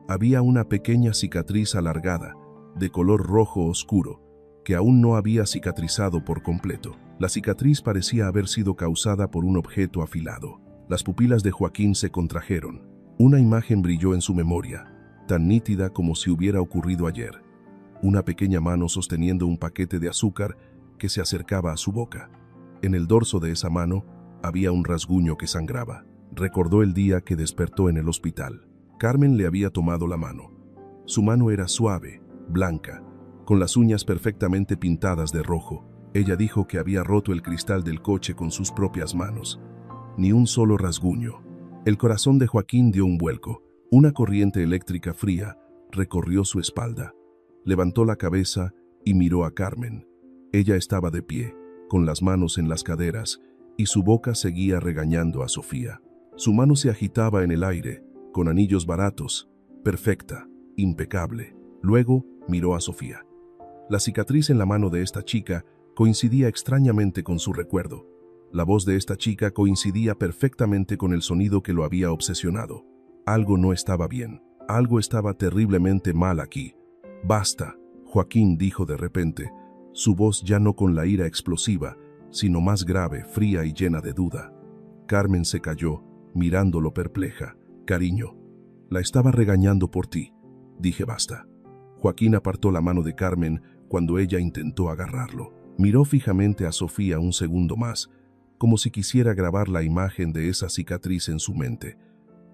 había una pequeña cicatriz alargada, de color rojo oscuro, que aún no había cicatrizado por completo. La cicatriz parecía haber sido causada por un objeto afilado. Las pupilas de Joaquín se contrajeron. Una imagen brilló en su memoria, tan nítida como si hubiera ocurrido ayer. Una pequeña mano sosteniendo un paquete de azúcar que se acercaba a su boca. En el dorso de esa mano había un rasguño que sangraba. Recordó el día que despertó en el hospital. Carmen le había tomado la mano. Su mano era suave, blanca, con las uñas perfectamente pintadas de rojo. Ella dijo que había roto el cristal del coche con sus propias manos. Ni un solo rasguño. El corazón de Joaquín dio un vuelco. Una corriente eléctrica fría recorrió su espalda. Levantó la cabeza y miró a Carmen. Ella estaba de pie, con las manos en las caderas, y su boca seguía regañando a Sofía. Su mano se agitaba en el aire, con anillos baratos, perfecta, impecable. Luego miró a Sofía. La cicatriz en la mano de esta chica coincidía extrañamente con su recuerdo. La voz de esta chica coincidía perfectamente con el sonido que lo había obsesionado. Algo no estaba bien. Algo estaba terriblemente mal aquí. «Basta», Joaquín dijo de repente, su voz ya no con la ira explosiva, sino más grave, fría y llena de duda. Carmen se calló, mirándolo perpleja. «Cariño, la estaba regañando por ti». Dije «basta». Joaquín apartó la mano de Carmen cuando ella intentó agarrarlo. Miró fijamente a Sofía un segundo más, como si quisiera grabar la imagen de esa cicatriz en su mente.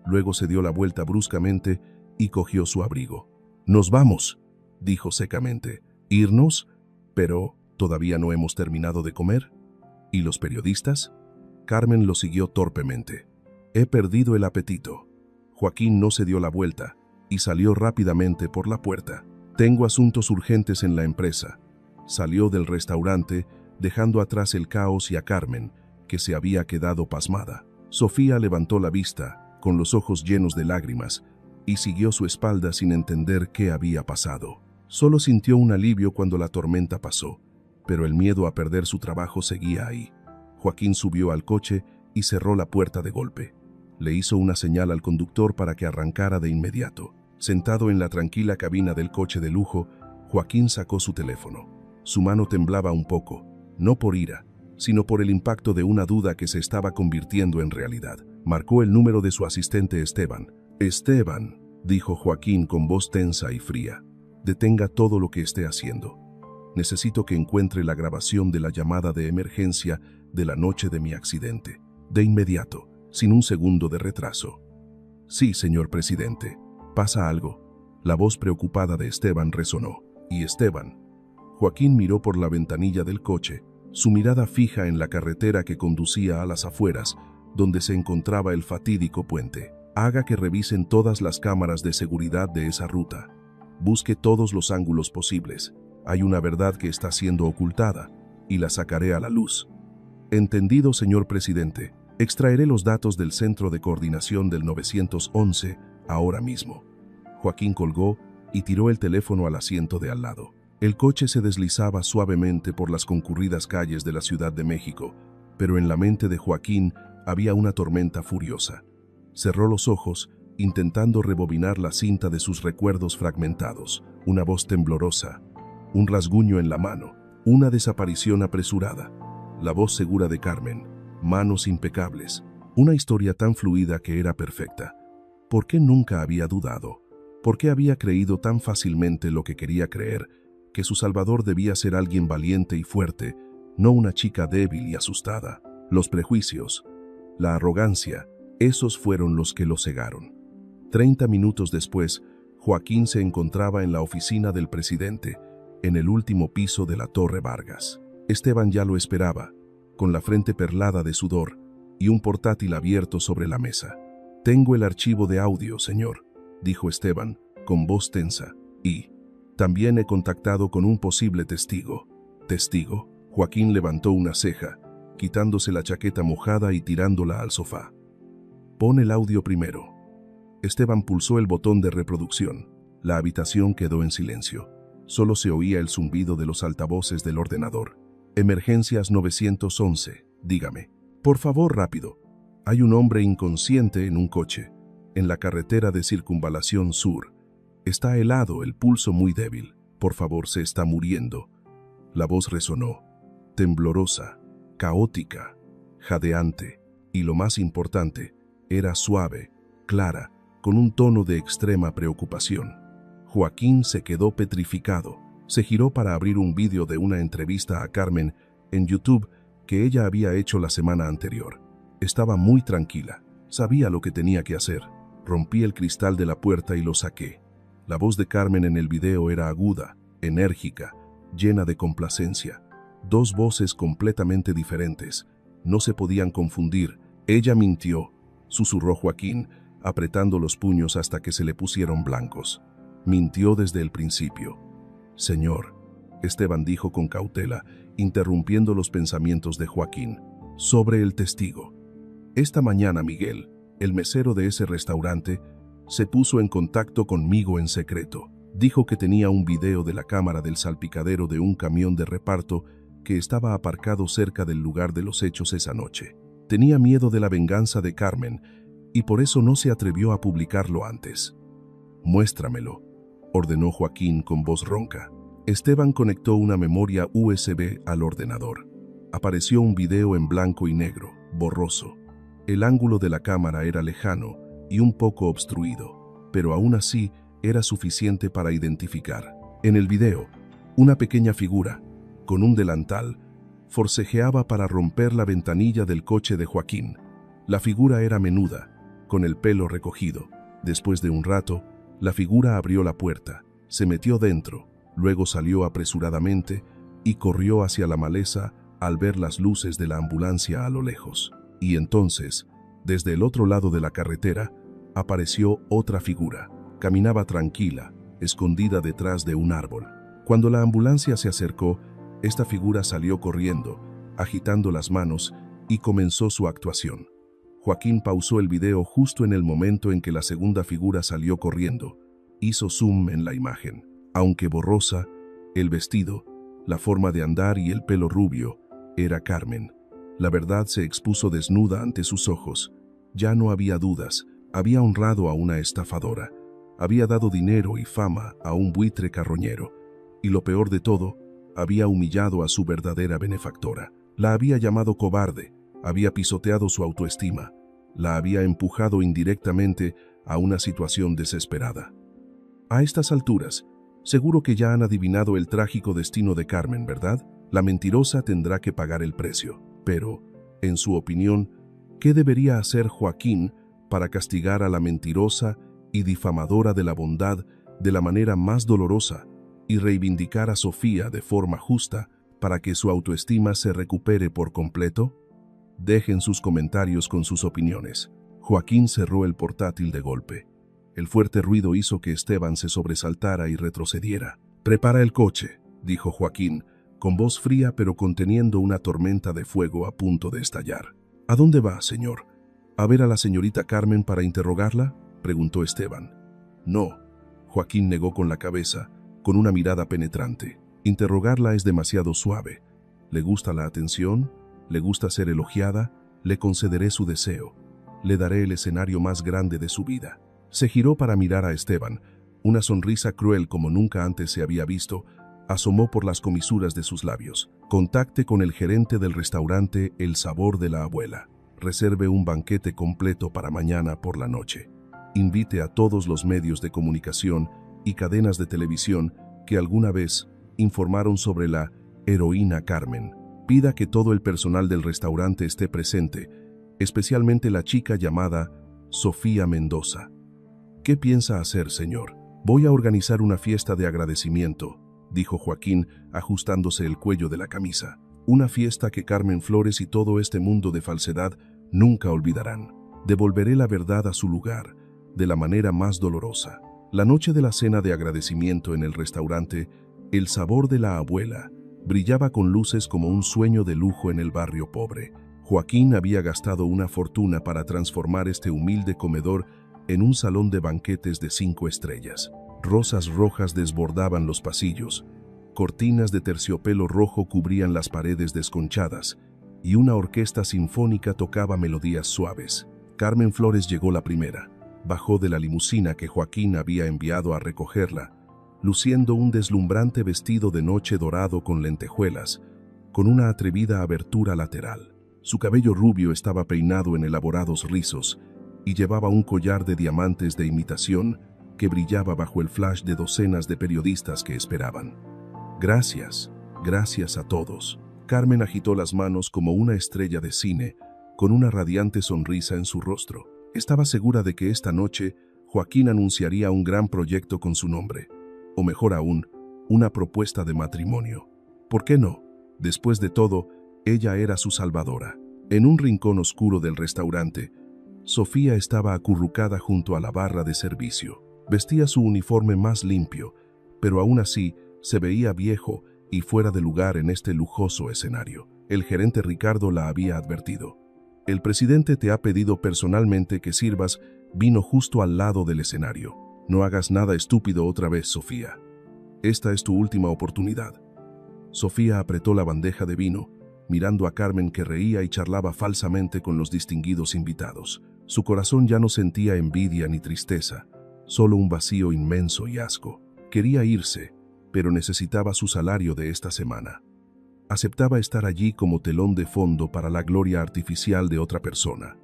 Luego se dio la vuelta bruscamente y cogió su abrigo. «Nos vamos», dijo secamente. «¿Irnos? Pero, ¿todavía no hemos terminado de comer?» ¿Y los periodistas? Carmen lo siguió torpemente. He perdido el apetito. Joaquín no se dio la vuelta y salió rápidamente por la puerta. Tengo asuntos urgentes en la empresa. Salió del restaurante, dejando atrás el caos y a Carmen, que se había quedado pasmada. Sofía levantó la vista, con los ojos llenos de lágrimas, y siguió su espalda sin entender qué había pasado. Solo sintió un alivio cuando la tormenta pasó, pero el miedo a perder su trabajo seguía ahí. Joaquín subió al coche y cerró la puerta de golpe. Le hizo una señal al conductor para que arrancara de inmediato. Sentado en la tranquila cabina del coche de lujo, Joaquín sacó su teléfono. Su mano temblaba un poco, no por ira, sino por el impacto de una duda que se estaba convirtiendo en realidad. Marcó el número de su asistente Esteban. «Esteban», dijo Joaquín con voz tensa y fría, «detenga todo lo que esté haciendo. Necesito que encuentre la grabación de la llamada de emergencia de la noche de mi accidente. De inmediato, sin un segundo de retraso». «Sí, señor presidente. ¿Pasa algo?». La voz preocupada de Esteban resonó. «¿Y Esteban?». Joaquín miró por la ventanilla del coche, su mirada fija en la carretera que conducía a las afueras, donde se encontraba el fatídico puente. «Haga que revisen todas las cámaras de seguridad de esa ruta. Busque todos los ángulos posibles. Hay una verdad que está siendo ocultada, y la sacaré a la luz». «Entendido, señor presidente. Extraeré los datos del Centro de Coordinación del 911 ahora mismo». Joaquín colgó y tiró el teléfono al asiento de al lado. El coche se deslizaba suavemente por las concurridas calles de la Ciudad de México, pero en la mente de Joaquín había una tormenta furiosa. Cerró los ojos, intentando rebobinar la cinta de sus recuerdos fragmentados. Una voz temblorosa, un rasguño en la mano, una desaparición apresurada. La voz segura de Carmen, manos impecables, una historia tan fluida que era perfecta. ¿Por qué nunca había dudado? ¿Por qué había creído tan fácilmente lo que quería creer, que su salvador debía ser alguien valiente y fuerte, no una chica débil y asustada? Los prejuicios, la arrogancia, esos fueron los que lo cegaron. 30 minutos después, Joaquín se encontraba en la oficina del presidente, en el último piso de la Torre Vargas. Esteban ya lo esperaba, con la frente perlada de sudor y un portátil abierto sobre la mesa. «Tengo el archivo de audio, señor», dijo Esteban, con voz tensa, «y también he contactado con un posible testigo». «¿Testigo?». Joaquín levantó una ceja, quitándose la chaqueta mojada y tirándola al sofá. «Pon el audio primero». Esteban pulsó el botón de reproducción. La habitación quedó en silencio. Solo se oía el zumbido de los altavoces del ordenador. «Emergencias 911, dígame». «Por favor, rápido. Hay un hombre inconsciente en un coche, en la carretera de Circunvalación Sur. Está helado, el pulso muy débil. Por favor, se está muriendo». La voz resonó, temblorosa, caótica, jadeante, y lo más importante, era suave, clara, con un tono de extrema preocupación. Joaquín se quedó petrificado. Se giró para abrir un vídeo de una entrevista a Carmen en YouTube que ella había hecho la semana anterior. Estaba muy tranquila, sabía lo que tenía que hacer. Rompí el cristal de la puerta y lo saqué. La voz de Carmen en el video era aguda, enérgica, llena de complacencia. Dos voces completamente diferentes. No se podían confundir. «Ella mintió», susurró Joaquín, apretando los puños hasta que se le pusieron blancos. «Mintió desde el principio». «Señor», Esteban dijo con cautela, interrumpiendo los pensamientos de Joaquín, «sobre el testigo. Esta mañana Miguel, el mesero de ese restaurante, se puso en contacto conmigo en secreto. Dijo que tenía un video de la cámara del salpicadero de un camión de reparto que estaba aparcado cerca del lugar de los hechos esa noche. Tenía miedo de la venganza de Carmen y por eso no se atrevió a publicarlo antes». «Muéstramelo», ordenó Joaquín con voz ronca. Esteban conectó una memoria USB al ordenador. Apareció un video en blanco y negro, borroso. El ángulo de la cámara era lejano y un poco obstruido, pero aún así era suficiente para identificar. En el video, una pequeña figura, con un delantal, forcejeaba para romper la ventanilla del coche de Joaquín. La figura era menuda, con el pelo recogido. Después de un rato, la figura abrió la puerta, se metió dentro, luego salió apresuradamente y corrió hacia la maleza al ver las luces de la ambulancia a lo lejos. Y entonces, desde el otro lado de la carretera, apareció otra figura. Caminaba tranquila, escondida detrás de un árbol. Cuando la ambulancia se acercó, esta figura salió corriendo, agitando las manos, y comenzó su actuación. Joaquín pausó el video justo en el momento en que la segunda figura salió corriendo. Hizo zoom en la imagen. Aunque borrosa, el vestido, la forma de andar y el pelo rubio, era Carmen. La verdad se expuso desnuda ante sus ojos. Ya no había dudas, había honrado a una estafadora. Había dado dinero y fama a un buitre carroñero. Y lo peor de todo, había humillado a su verdadera benefactora. La había llamado cobarde, había pisoteado su autoestima, la había empujado indirectamente a una situación desesperada. A estas alturas, seguro que ya han adivinado el trágico destino de Carmen, ¿verdad? La mentirosa tendrá que pagar el precio. Pero, en su opinión, ¿qué debería hacer Joaquín para castigar a la mentirosa y difamadora de la bondad de la manera más dolorosa y reivindicar a Sofía de forma justa para que su autoestima se recupere por completo? Dejen sus comentarios con sus opiniones. Joaquín cerró el portátil de golpe. El fuerte ruido hizo que Esteban se sobresaltara y retrocediera. «Prepara el coche», dijo Joaquín, con voz fría pero conteniendo una tormenta de fuego a punto de estallar. «¿A dónde va, señor? ¿A ver a la señorita Carmen para interrogarla?», preguntó Esteban. «No», Joaquín negó con la cabeza, con una mirada penetrante. «Interrogarla es demasiado suave. ¿Le gusta la atención? ¿Le gusta ser elogiada? Le concederé su deseo. Le daré el escenario más grande de su vida». Se giró para mirar a Esteban. Una sonrisa cruel como nunca antes se había visto asomó por las comisuras de sus labios. «Contacte con el gerente del restaurante El Sabor de la Abuela. Reserve un banquete completo para mañana por la noche. Invite a todos los medios de comunicación y cadenas de televisión que alguna vez informaron sobre la heroína Carmen. Pida que todo el personal del restaurante esté presente, especialmente la chica llamada Sofía Mendoza». «¿Qué piensa hacer, señor?». «Voy a organizar una fiesta de agradecimiento», dijo Joaquín, ajustándose el cuello de la camisa. «Una fiesta que Carmen Flores y todo este mundo de falsedad nunca olvidarán. Devolveré la verdad a su lugar, de la manera más dolorosa». La noche de la cena de agradecimiento en el restaurante El Sabor de la Abuela brillaba con luces como un sueño de lujo en el barrio pobre. Joaquín había gastado una fortuna para transformar este humilde comedor en un salón de banquetes de 5 estrellas. Rosas rojas desbordaban los pasillos, cortinas de terciopelo rojo cubrían las paredes desconchadas, y una orquesta sinfónica tocaba melodías suaves. Carmen Flores llegó la primera. Bajó de la limusina que Joaquín había enviado a recogerla, luciendo un deslumbrante vestido de noche dorado con lentejuelas, con una atrevida abertura lateral. Su cabello rubio estaba peinado en elaborados rizos, y llevaba un collar de diamantes de imitación que brillaba bajo el flash de docenas de periodistas que esperaban. «Gracias, gracias a todos». Carmen agitó las manos como una estrella de cine, con una radiante sonrisa en su rostro. Estaba segura de que esta noche Joaquín anunciaría un gran proyecto con su nombre, o mejor aún, una propuesta de matrimonio. ¿Por qué no? Después de todo, ella era su salvadora. En un rincón oscuro del restaurante, Sofía estaba acurrucada junto a la barra de servicio. Vestía su uniforme más limpio, pero aún así se veía viejo y fuera de lugar en este lujoso escenario. El gerente Ricardo la había advertido. «El presidente te ha pedido personalmente que sirvas vino justo al lado del escenario. No hagas nada estúpido otra vez, Sofía. Esta es tu última oportunidad». Sofía apretó la bandeja de vino, mirando a Carmen que reía y charlaba falsamente con los distinguidos invitados. Su corazón ya no sentía envidia ni tristeza, solo un vacío inmenso y asco. Quería irse, pero necesitaba su salario de esta semana. Aceptaba estar allí como telón de fondo para la gloria artificial de otra persona.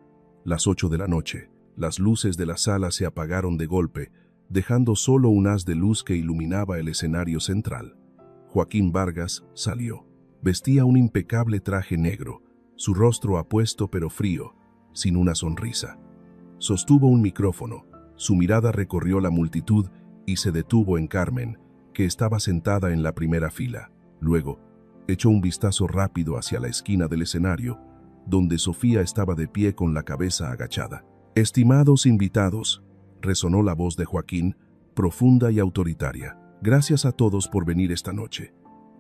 Las 8 de la noche, las luces de la sala se apagaron de golpe, dejando solo un haz de luz que iluminaba el escenario central. Joaquín Vargas salió. Vestía un impecable traje negro, su rostro apuesto pero frío, sin una sonrisa. Sostuvo un micrófono, su mirada recorrió la multitud y se detuvo en Carmen, que estaba sentada en la primera fila. Luego, Echó un vistazo rápido hacia la esquina del escenario, donde Sofía estaba de pie con la cabeza agachada. «Estimados invitados», resonó la voz de Joaquín, profunda y autoritaria. «Gracias a todos por venir esta noche.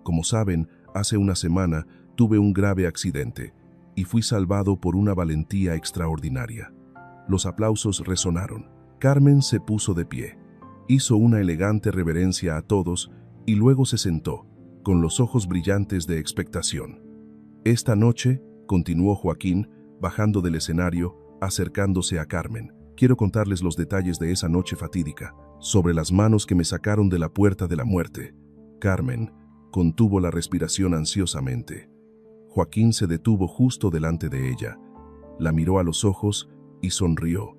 Como saben, hace una semana tuve un grave accidente y fui salvado por una valentía extraordinaria». Los aplausos resonaron. Carmen se puso de pie, hizo una elegante reverencia a todos y luego se sentó, con los ojos brillantes de expectación. «Esta noche», continuó Joaquín, bajando del escenario, acercándose a Carmen, «quiero contarles los detalles de esa noche fatídica, sobre las manos que me sacaron de la puerta de la muerte». Carmen contuvo la respiración ansiosamente. Joaquín se detuvo justo delante de ella, la miró a los ojos y sonrió,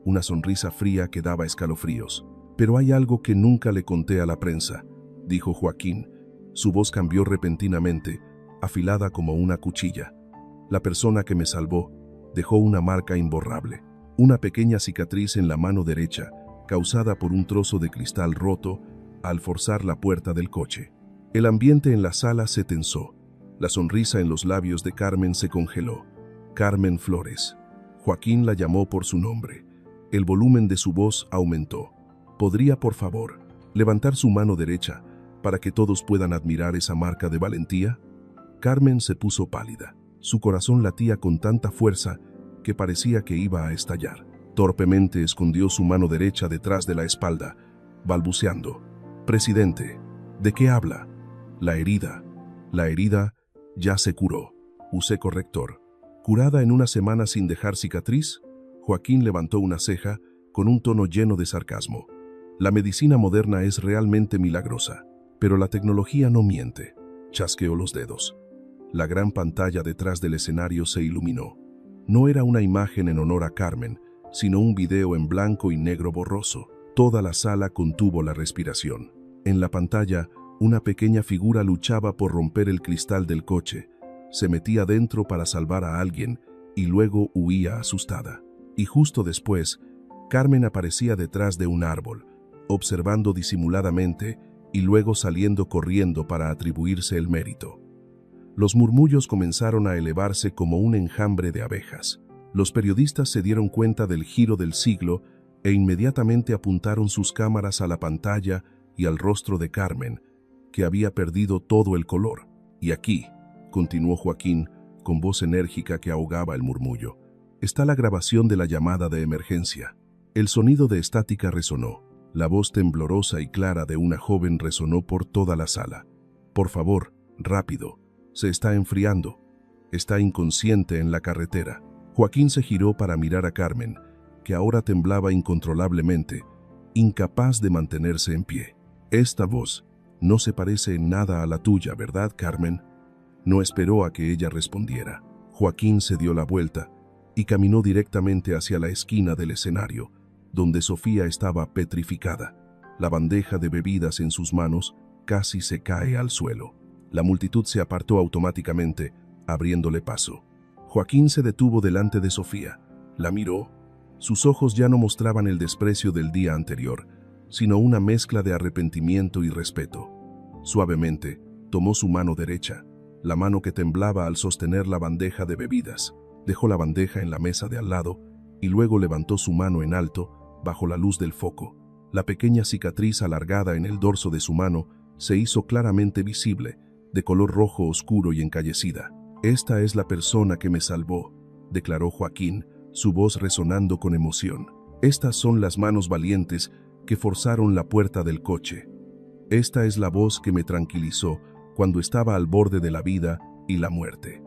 una sonrisa fría que daba escalofríos. «Pero hay algo que nunca le conté a la prensa», dijo Joaquín. Su voz cambió repentinamente, afilada como una cuchilla. «La persona que me salvó dejó una marca imborrable, una pequeña cicatriz en la mano derecha, causada por un trozo de cristal roto al forzar la puerta del coche». El ambiente en la sala se tensó. La sonrisa en los labios de Carmen se congeló. «Carmen Flores». Joaquín la llamó por su nombre. El volumen de su voz aumentó. «¿Podría, por favor, levantar su mano derecha para que todos puedan admirar esa marca de valentía?» Carmen se puso pálida. Su corazón latía con tanta fuerza que parecía que iba a estallar. Torpemente escondió su mano derecha detrás de la espalda, balbuceando. «Presidente, ¿de qué habla?» La herida ya se curó. Usé corrector. ¿Curada en una semana sin dejar cicatriz?» Joaquín levantó una ceja con un tono lleno de sarcasmo. «La medicina moderna es realmente milagrosa, pero la tecnología no miente». Chasqueó los dedos. La gran pantalla detrás del escenario se iluminó. No era una imagen en honor a Carmen, sino un video en blanco y negro borroso. Toda la sala contuvo la respiración. En la pantalla, una pequeña figura luchaba por romper el cristal del coche. Se metía dentro para salvar a alguien y luego huía asustada. Y justo después, Carmen aparecía detrás de un árbol, observando disimuladamente y luego saliendo corriendo para atribuirse el mérito. Los murmullos comenzaron a elevarse como un enjambre de abejas. Los periodistas se dieron cuenta del giro del siglo e inmediatamente apuntaron sus cámaras a la pantalla y al rostro de Carmen, que había perdido todo el color. «Y aquí», continuó Joaquín, con voz enérgica que ahogaba el murmullo, «está la grabación de la llamada de emergencia». El sonido de estática resonó. La voz temblorosa y clara de una joven resonó por toda la sala. «Por favor, rápido. Se está enfriando. Está inconsciente en la carretera». Joaquín se giró para mirar a Carmen, que ahora temblaba incontrolablemente, incapaz de mantenerse en pie. «Esta voz no se parece en nada a la tuya, ¿verdad, Carmen?». No esperó a que ella respondiera. Joaquín se dio la vuelta y caminó directamente hacia la esquina del escenario, donde Sofía estaba petrificada. La bandeja de bebidas en sus manos casi se cae al suelo. La multitud se apartó automáticamente, abriéndole paso. Joaquín se detuvo delante de Sofía. La miró. Sus ojos ya no mostraban el desprecio del día anterior, sino una mezcla de arrepentimiento y respeto. Suavemente, tomó su mano derecha, la mano que temblaba al sostener la bandeja de bebidas. Dejó la bandeja en la mesa de al lado y luego levantó su mano en alto, bajo la luz del foco. La pequeña cicatriz alargada en el dorso de su mano se hizo claramente visible, de color rojo oscuro y encallecida. «Esta es la persona que me salvó», declaró Joaquín, su voz resonando con emoción. «Estas son las manos valientes que forzaron la puerta del coche. Esta es la voz que me tranquilizó cuando estaba al borde de la vida y la muerte».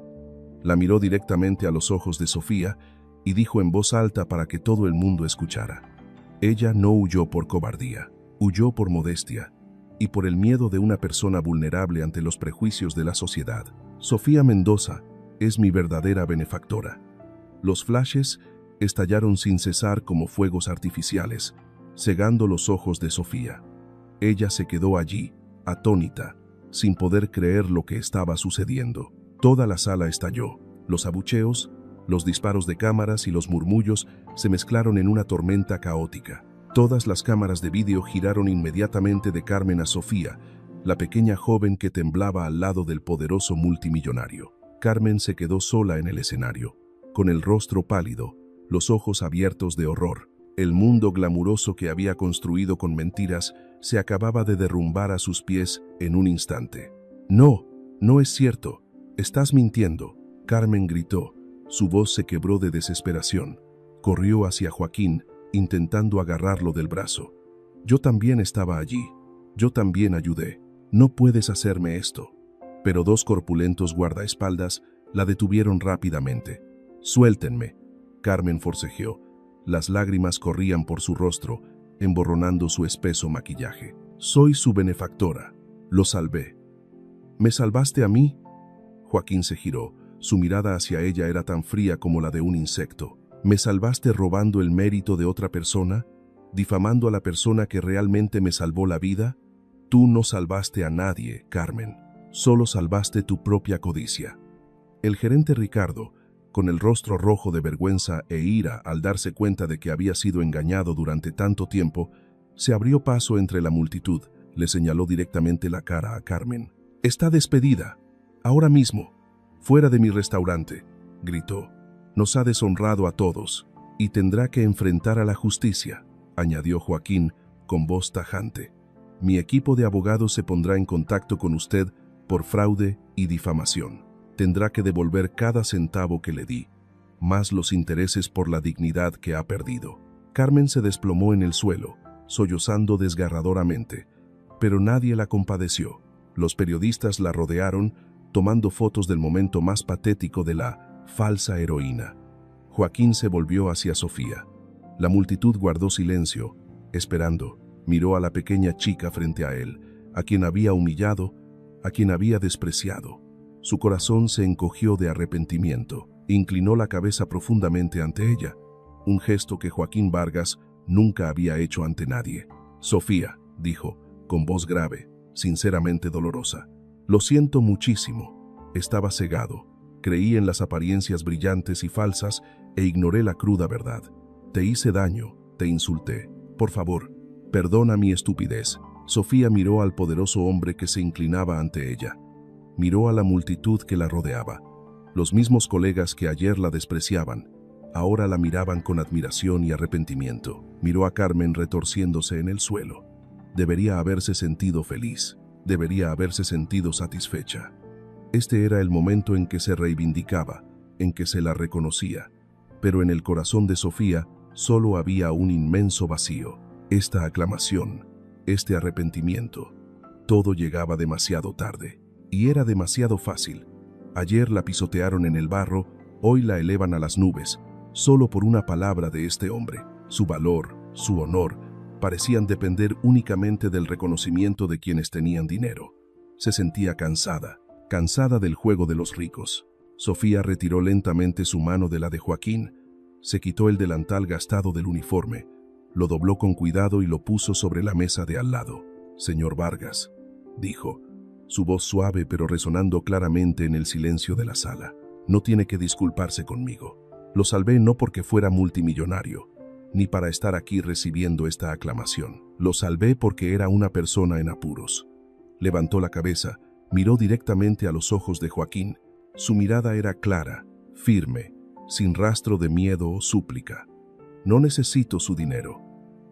La miró directamente a los ojos de Sofía y dijo en voz alta para que todo el mundo escuchara. «Ella no huyó por cobardía, huyó por modestia y por el miedo de una persona vulnerable ante los prejuicios de la sociedad. Sofía Mendoza es mi verdadera benefactora». Los flashes estallaron sin cesar como fuegos artificiales, cegando los ojos de Sofía. Ella se quedó allí, atónita, sin poder creer lo que estaba sucediendo. Toda la sala estalló. Los abucheos, los disparos de cámaras y los murmullos se mezclaron en una tormenta caótica. Todas las cámaras de vídeo giraron inmediatamente de Carmen a Sofía, la pequeña joven que temblaba al lado del poderoso multimillonario. Carmen se quedó sola en el escenario, con el rostro pálido, los ojos abiertos de horror. El mundo glamuroso que había construido con mentiras se acababa de derrumbar a sus pies en un instante. «No, no es cierto. Estás mintiendo», Carmen gritó. Su voz se quebró de desesperación. Corrió hacia Joaquín, intentando agarrarlo del brazo. «Yo también estaba allí. Yo también ayudé. No puedes hacerme esto». Pero dos corpulentos guardaespaldas la detuvieron rápidamente. «Suéltenme», Carmen forcejeó. Las lágrimas corrían por su rostro, emborronando su espeso maquillaje. «Soy su benefactora. Lo salvé». «¿Me salvaste a mí?». Joaquín se giró. Su mirada hacia ella era tan fría como la de un insecto. «¿Me salvaste robando el mérito de otra persona? ¿Difamando a la persona que realmente me salvó la vida? Tú no salvaste a nadie, Carmen. Solo salvaste tu propia codicia». El gerente Ricardo, con el rostro rojo de vergüenza e ira al darse cuenta de que había sido engañado durante tanto tiempo, se abrió paso entre la multitud, le señaló directamente la cara a Carmen. «Está despedida. Ahora mismo. Fuera de mi restaurante», gritó. «Nos ha deshonrado a todos y tendrá que enfrentar a la justicia», añadió Joaquín con voz tajante. «Mi equipo de abogados se pondrá en contacto con usted por fraude y difamación. Tendrá que devolver cada centavo que le di, más los intereses por la dignidad que ha perdido». Carmen se desplomó en el suelo, sollozando desgarradoramente, pero nadie la compadeció. Los periodistas la rodearon, tomando fotos del momento más patético de la falsa heroína. Joaquín se volvió hacia Sofía. La multitud guardó silencio, esperando. Miró a la pequeña chica frente a él, a quien había humillado, a quien había despreciado. Su corazón se encogió de arrepentimiento. Inclinó la cabeza profundamente ante ella, un gesto que Joaquín Vargas nunca había hecho ante nadie. «Sofía», dijo, con voz grave, sinceramente dolorosa, «lo siento muchísimo. Estaba cegado. Creí en las apariencias brillantes y falsas e ignoré la cruda verdad. Te hice daño, te insulté. Por favor, perdona mi estupidez». Sofía miró al poderoso hombre que se inclinaba ante ella. Miró a la multitud que la rodeaba. Los mismos colegas que ayer la despreciaban, ahora la miraban con admiración y arrepentimiento. Miró a Carmen retorciéndose en el suelo. Debería haberse sentido feliz. Debería haberse sentido satisfecha. Este era el momento en que se reivindicaba, en que se la reconocía. Pero en el corazón de Sofía solo había un inmenso vacío. Esta aclamación, este arrepentimiento, todo llegaba demasiado tarde. Y era demasiado fácil. Ayer la pisotearon en el barro, hoy la elevan a las nubes, solo por una palabra de este hombre. Su valor, su honor, parecían depender únicamente del reconocimiento de quienes tenían dinero. Se sentía cansada del juego de los ricos. Sofía retiró lentamente su mano de la de Joaquín, se quitó el delantal gastado del uniforme, lo dobló con cuidado y lo puso sobre la mesa de al lado. «Señor Vargas», dijo, su voz suave pero resonando claramente en el silencio de la sala, «no tiene que disculparse conmigo. Lo salvé no porque fuera multimillonario, ni para estar aquí recibiendo esta aclamación. Lo salvé porque era una persona en apuros». Levantó la cabeza, miró directamente a los ojos de Joaquín. Su mirada era clara, firme, sin rastro de miedo o súplica. «No necesito su dinero.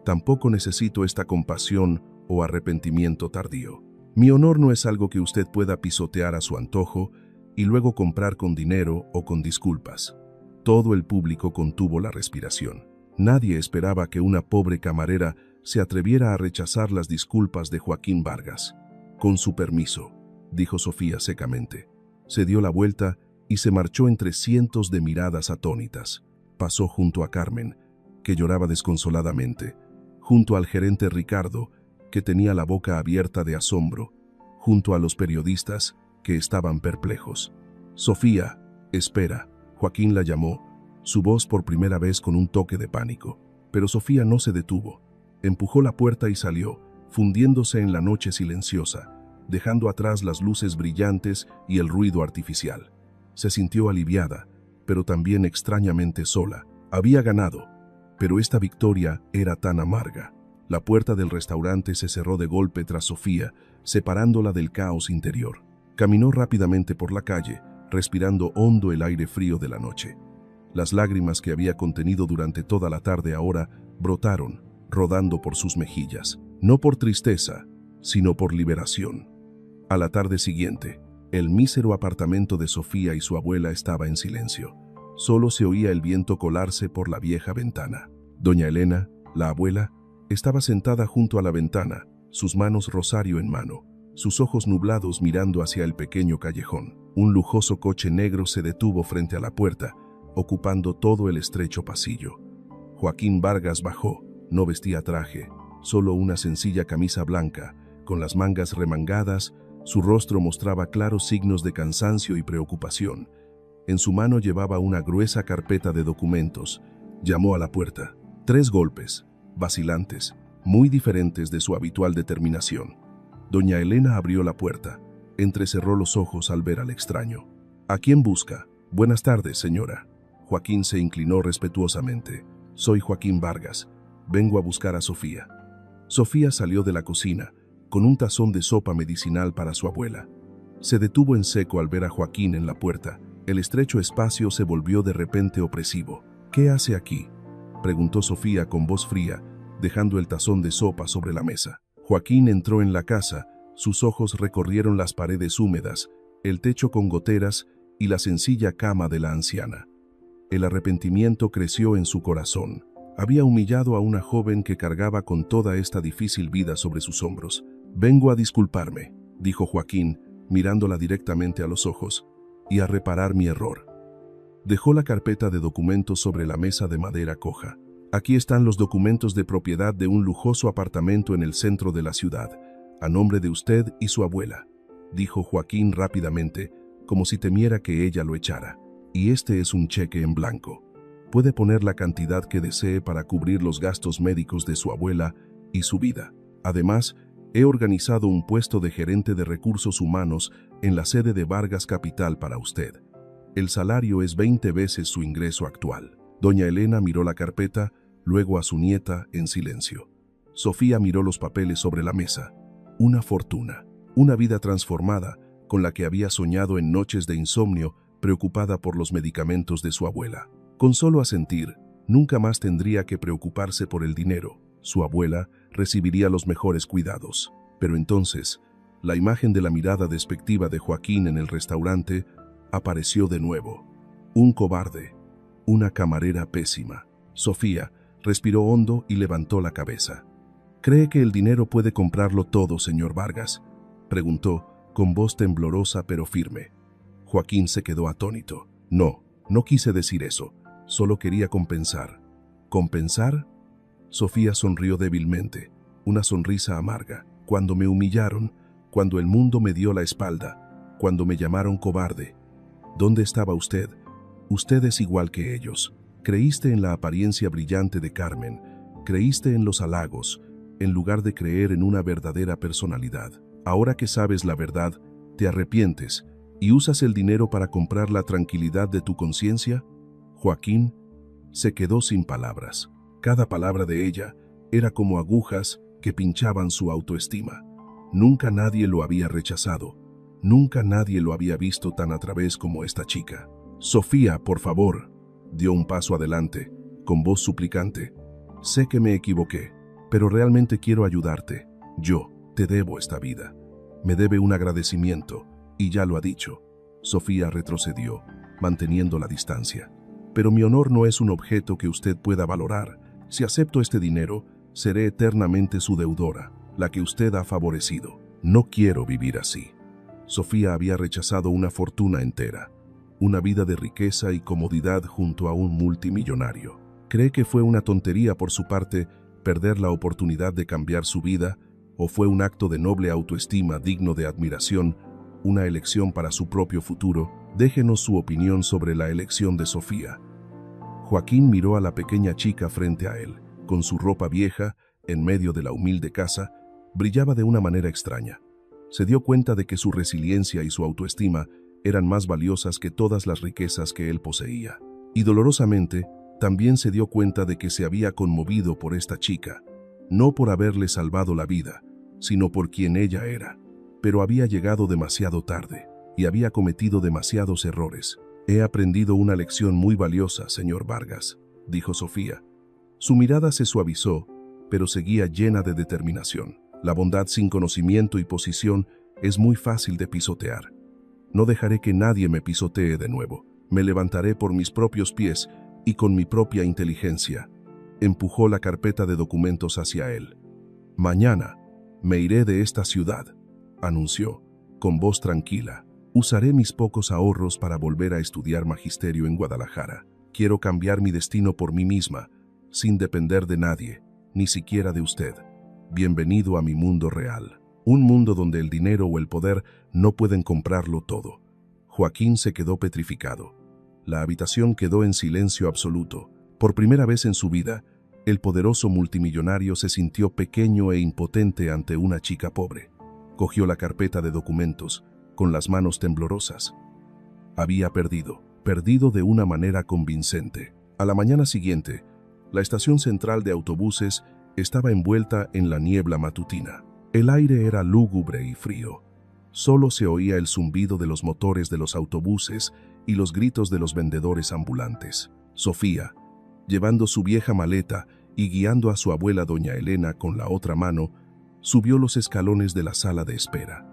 Tampoco necesito esta compasión o arrepentimiento tardío. Mi honor no es algo que usted pueda pisotear a su antojo y luego comprar con dinero o con disculpas». Todo el público contuvo la respiración. Nadie esperaba que una pobre camarera se atreviera a rechazar las disculpas de Joaquín Vargas. «Con su permiso», dijo Sofía secamente. Se dio la vuelta y se marchó entre cientos de miradas atónitas. Pasó junto a Carmen, que lloraba desconsoladamente, junto al gerente Ricardo, que tenía la boca abierta de asombro, junto a los periodistas, que estaban perplejos. «Sofía, espera», Joaquín la llamó, su voz por primera vez con un toque de pánico. Pero Sofía no se detuvo. Empujó la puerta y salió, fundiéndose en la noche silenciosa, dejando atrás las luces brillantes y el ruido artificial. Se sintió aliviada, pero también extrañamente sola. Había ganado, pero esta victoria era tan amarga. La puerta del restaurante se cerró de golpe tras Sofía, separándola del caos interior. Caminó rápidamente por la calle, respirando hondo el aire frío de la noche. Las lágrimas que había contenido durante toda la tarde ahora brotaron, rodando por sus mejillas, no por tristeza, sino por liberación. A la tarde siguiente, el mísero apartamento de Sofía y su abuela estaba en silencio. Solo se oía el viento colarse por la vieja ventana. Doña Elena, la abuela, estaba sentada junto a la ventana, sus manos rosario en mano, sus ojos nublados mirando hacia el pequeño callejón. Un lujoso coche negro se detuvo frente a la puerta, ocupando todo el estrecho pasillo. Joaquín Vargas bajó. No vestía traje, solo una sencilla camisa blanca, con las mangas remangadas. Su rostro mostraba claros signos de cansancio y preocupación. En su mano llevaba una gruesa carpeta de documentos. Llamó a la puerta. 3 golpes, vacilantes, muy diferentes de su habitual determinación. Doña Elena abrió la puerta. Entrecerró los ojos al ver al extraño. ¿A quién busca? Buenas tardes, señora. Joaquín se inclinó respetuosamente. Soy Joaquín Vargas. Vengo a buscar a Sofía. Sofía salió de la cocina, con un tazón de sopa medicinal para su abuela. Se detuvo en seco al ver a Joaquín en la puerta. El estrecho espacio se volvió de repente opresivo. ¿Qué hace aquí?, preguntó Sofía con voz fría, dejando el tazón de sopa sobre la mesa. Joaquín entró en la casa, sus ojos recorrieron las paredes húmedas, el techo con goteras y la sencilla cama de la anciana. El arrepentimiento creció en su corazón. Había humillado a una joven que cargaba con toda esta difícil vida sobre sus hombros. Vengo a disculparme, dijo Joaquín, mirándola directamente a los ojos, y a reparar mi error. Dejó la carpeta de documentos sobre la mesa de madera coja. Aquí están los documentos de propiedad de un lujoso apartamento en el centro de la ciudad, a nombre de usted y su abuela, dijo Joaquín rápidamente, como si temiera que ella lo echara. Y este es un cheque en blanco. Puede poner la cantidad que desee para cubrir los gastos médicos de su abuela y su vida. Además, he organizado un puesto de gerente de recursos humanos en la sede de Vargas Capital para usted. El salario es 20 veces su ingreso actual. Doña Elena miró la carpeta, luego a su nieta en silencio. Sofía miró los papeles sobre la mesa. Una fortuna, una vida transformada con la que había soñado en noches de insomnio, preocupada por los medicamentos de su abuela. Con solo asentir, nunca más tendría que preocuparse por el dinero. Su abuela recibiría los mejores cuidados. Pero entonces, la imagen de la mirada despectiva de Joaquín en el restaurante apareció de nuevo. Un cobarde, una camarera pésima. Sofía respiró hondo y levantó la cabeza. ¿Cree que el dinero puede comprarlo todo, señor Vargas?, preguntó, con voz temblorosa pero firme. Joaquín se quedó atónito. No quise decir eso. Solo quería compensar. ¿Compensar? Sofía sonrió débilmente, una sonrisa amarga. Cuando me humillaron, cuando el mundo me dio la espalda, cuando me llamaron cobarde. ¿Dónde estaba usted? Usted es igual que ellos. Creíste en la apariencia brillante de Carmen, creíste en los halagos, en lugar de creer en una verdadera personalidad. Ahora que sabes la verdad, ¿te arrepientes y usas el dinero para comprar la tranquilidad de tu conciencia? Joaquín se quedó sin palabras. Cada palabra de ella era como agujas que pinchaban su autoestima. Nunca nadie lo había rechazado. Nunca nadie lo había visto tan a través como esta chica. Sofía, por favor, dio un paso adelante, con voz suplicante. Sé que me equivoqué, pero realmente quiero ayudarte. Yo te debo esta vida. Me debe un agradecimiento, y ya lo ha dicho. Sofía retrocedió, manteniendo la distancia. Pero mi honor no es un objeto que usted pueda valorar. Si acepto este dinero, seré eternamente su deudora, la que usted ha favorecido. No quiero vivir así. Sofía había rechazado una fortuna entera, una vida de riqueza y comodidad junto a un multimillonario. ¿Cree que fue una tontería por su parte perder la oportunidad de cambiar su vida, o fue un acto de noble autoestima digno de admiración, una elección para su propio futuro? Déjenos su opinión sobre la elección de Sofía. Joaquín miró a la pequeña chica frente a él. Con su ropa vieja, en medio de la humilde casa, brillaba de una manera extraña. Se dio cuenta de que su resiliencia y su autoestima eran más valiosas que todas las riquezas que él poseía. Y dolorosamente, también se dio cuenta de que se había conmovido por esta chica. no por haberle salvado la vida, sino por quien ella era. Pero había llegado demasiado tarde y había cometido demasiados errores. He aprendido una lección muy valiosa, señor Vargas, dijo Sofía. Su mirada se suavizó, pero seguía llena de determinación. La bondad sin conocimiento y posición es muy fácil de pisotear. No dejaré que nadie me pisotee de nuevo. Me levantaré por mis propios pies y con mi propia inteligencia. Empujó la carpeta de documentos hacia él. Mañana me iré de esta ciudad, anunció, con voz tranquila. Usaré mis pocos ahorros para volver a estudiar magisterio en Guadalajara. Quiero cambiar mi destino por mí misma, sin depender de nadie, ni siquiera de usted. Bienvenido a mi mundo real. Un mundo donde el dinero o el poder no pueden comprarlo todo. Joaquín se quedó petrificado. La habitación quedó en silencio absoluto. Por primera vez en su vida, el poderoso multimillonario se sintió pequeño e impotente ante una chica pobre. Cogió la carpeta de documentos, con las manos temblorosas. Había perdido de una manera convincente. A la mañana siguiente, la estación central de autobuses estaba envuelta en la niebla matutina. El aire era lúgubre y frío. Solo se oía el zumbido de los motores de los autobuses y los gritos de los vendedores ambulantes. Sofía, llevando su vieja maleta y guiando a su abuela doña Elena con la otra mano, subió los escalones de la sala de espera.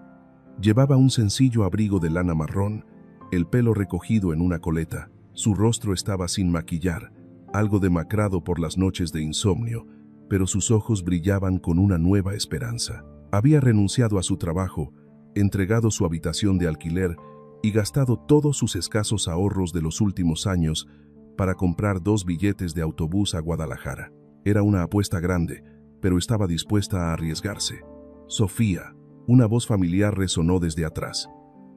Llevaba un sencillo abrigo de lana marrón, el pelo recogido en una coleta. Su rostro estaba sin maquillar, algo demacrado por las noches de insomnio, pero sus ojos brillaban con una nueva esperanza. Había renunciado a su trabajo, entregado su habitación de alquiler y gastado todos sus escasos ahorros de los últimos años para comprar 2 billetes de autobús a Guadalajara. Era una apuesta grande, pero estaba dispuesta a arriesgarse. Sofía. Una voz familiar resonó desde atrás.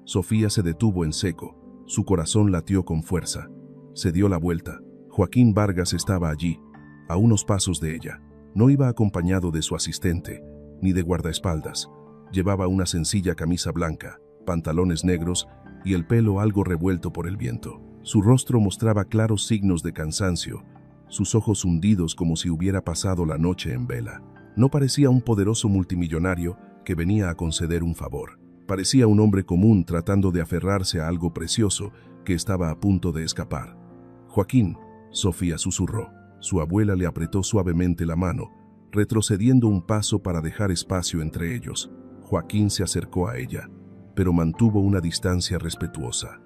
Sofía se detuvo en seco. Su corazón latió con fuerza. Se dio la vuelta. Joaquín Vargas estaba allí, a unos pasos de ella. No iba acompañado de su asistente, ni de guardaespaldas. Llevaba una sencilla camisa blanca, pantalones negros y el pelo algo revuelto por el viento. Su rostro mostraba claros signos de cansancio, sus ojos hundidos como si hubiera pasado la noche en vela. No parecía un poderoso multimillonario que venía a conceder un favor. Parecía un hombre común tratando de aferrarse a algo precioso que estaba a punto de escapar. Joaquín, Sofía susurró. Su abuela le apretó suavemente la mano, retrocediendo un paso para dejar espacio entre ellos. Joaquín se acercó a ella, pero mantuvo una distancia respetuosa.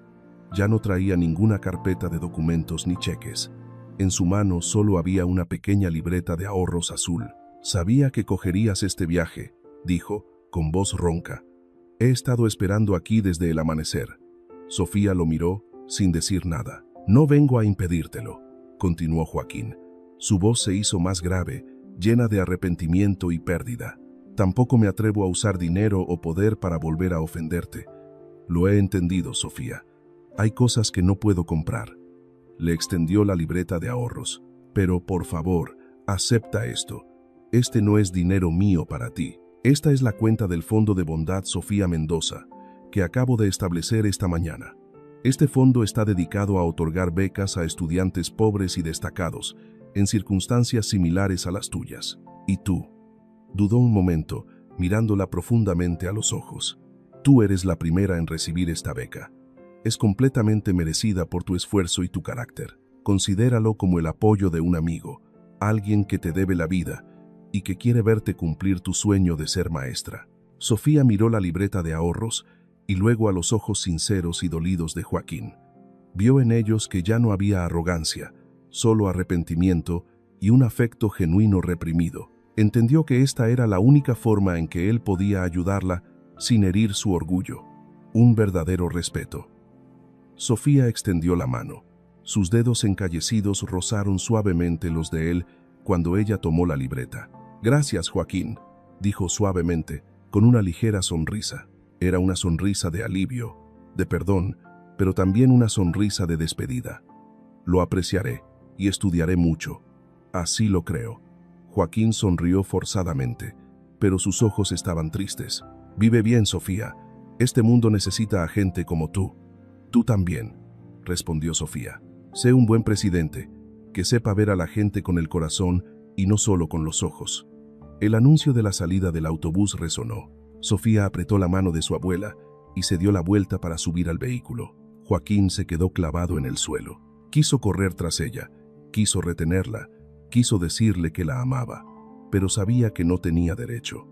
Ya no traía ninguna carpeta de documentos ni cheques. En su mano solo había una pequeña libreta de ahorros azul. «Sabía que cogerías este viaje», dijo, con voz ronca. «He estado esperando aquí desde el amanecer». Sofía lo miró, sin decir nada. «No vengo a impedírtelo», continuó Joaquín. Su voz se hizo más grave, llena de arrepentimiento y pérdida. «Tampoco me atrevo a usar dinero o poder para volver a ofenderte. Lo he entendido, Sofía. Hay cosas que no puedo comprar». Le extendió la libreta de ahorros. «Pero, por favor, acepta esto. Este no es dinero mío para ti. Esta es la cuenta del Fondo de Bondad Sofía Mendoza, que acabo de establecer esta mañana. Este fondo está dedicado a otorgar becas a estudiantes pobres y destacados, en circunstancias similares a las tuyas. Y tú». Dudó un momento, mirándola profundamente a los ojos. «Tú eres la primera en recibir esta beca. Es completamente merecida por tu esfuerzo y tu carácter. Considéralo como el apoyo de un amigo, alguien que te debe la vida y que quiere verte cumplir tu sueño de ser maestra». Sofía miró la libreta de ahorros y luego a los ojos sinceros y dolidos de Joaquín. Vio en ellos que ya no había arrogancia, solo arrepentimiento y un afecto genuino reprimido. Entendió que esta era la única forma en que él podía ayudarla sin herir su orgullo. Un verdadero respeto. Sofía extendió la mano. Sus dedos encallecidos rozaron suavemente los de él cuando ella tomó la libreta. «Gracias, Joaquín», dijo suavemente, con una ligera sonrisa. Era una sonrisa de alivio, de perdón, pero también una sonrisa de despedida. «Lo apreciaré y estudiaré mucho. Así lo creo». Joaquín sonrió forzadamente, pero sus ojos estaban tristes. «Vive bien, Sofía. Este mundo necesita a gente como tú». «Tú también», respondió Sofía. «Sé un buen presidente, que sepa ver a la gente con el corazón y no solo con los ojos». El anuncio de la salida del autobús resonó. Sofía apretó la mano de su abuela y se dio la vuelta para subir al vehículo. Joaquín se quedó clavado en el suelo. Quiso correr tras ella, quiso retenerla, quiso decirle que la amaba, pero sabía que no tenía derecho.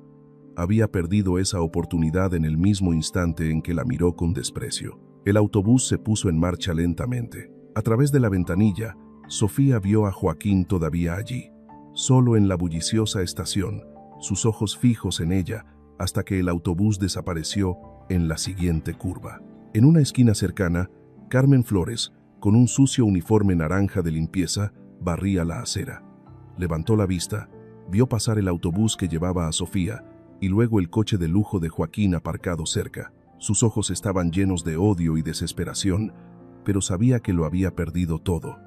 Había perdido esa oportunidad en el mismo instante en que la miró con desprecio. El autobús se puso en marcha lentamente. A través de la ventanilla, Sofía vio a Joaquín todavía allí, solo en la bulliciosa estación, sus ojos fijos en ella, hasta que el autobús desapareció en la siguiente curva. En una esquina cercana, Carmen Flores, con un sucio uniforme naranja de limpieza, barría la acera. Levantó la vista, vio pasar el autobús que llevaba a Sofía y luego el coche de lujo de Joaquín aparcado cerca. Sus ojos estaban llenos de odio y desesperación, pero sabía que lo había perdido todo.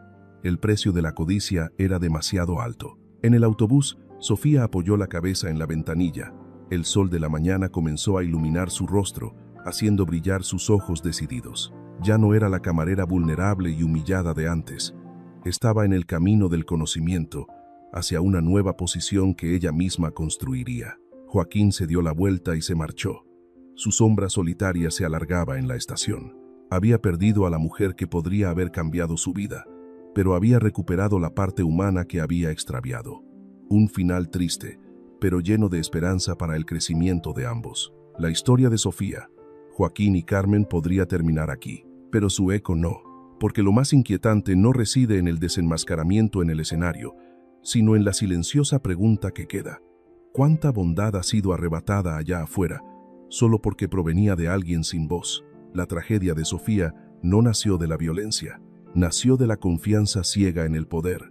El precio de la codicia era demasiado alto. En el autobús, Sofía apoyó la cabeza en la ventanilla. El sol de la mañana comenzó a iluminar su rostro, haciendo brillar sus ojos decididos. Ya no era la camarera vulnerable y humillada de antes. Estaba en el camino del conocimiento, hacia una nueva posición que ella misma construiría. Joaquín se dio la vuelta y se marchó. Su sombra solitaria se alargaba en la estación. Había perdido a la mujer que podría haber cambiado su vida, pero había recuperado la parte humana que había extraviado. Un final triste, pero lleno de esperanza para el crecimiento de ambos. La historia de Sofía, Joaquín y Carmen podría terminar aquí, pero su eco no, porque lo más inquietante no reside en el desenmascaramiento en el escenario, sino en la silenciosa pregunta que queda. ¿Cuánta bondad ha sido arrebatada allá afuera, solo porque provenía de alguien sin voz? La tragedia de Sofía no nació de la violencia, nació de la confianza ciega en el poder,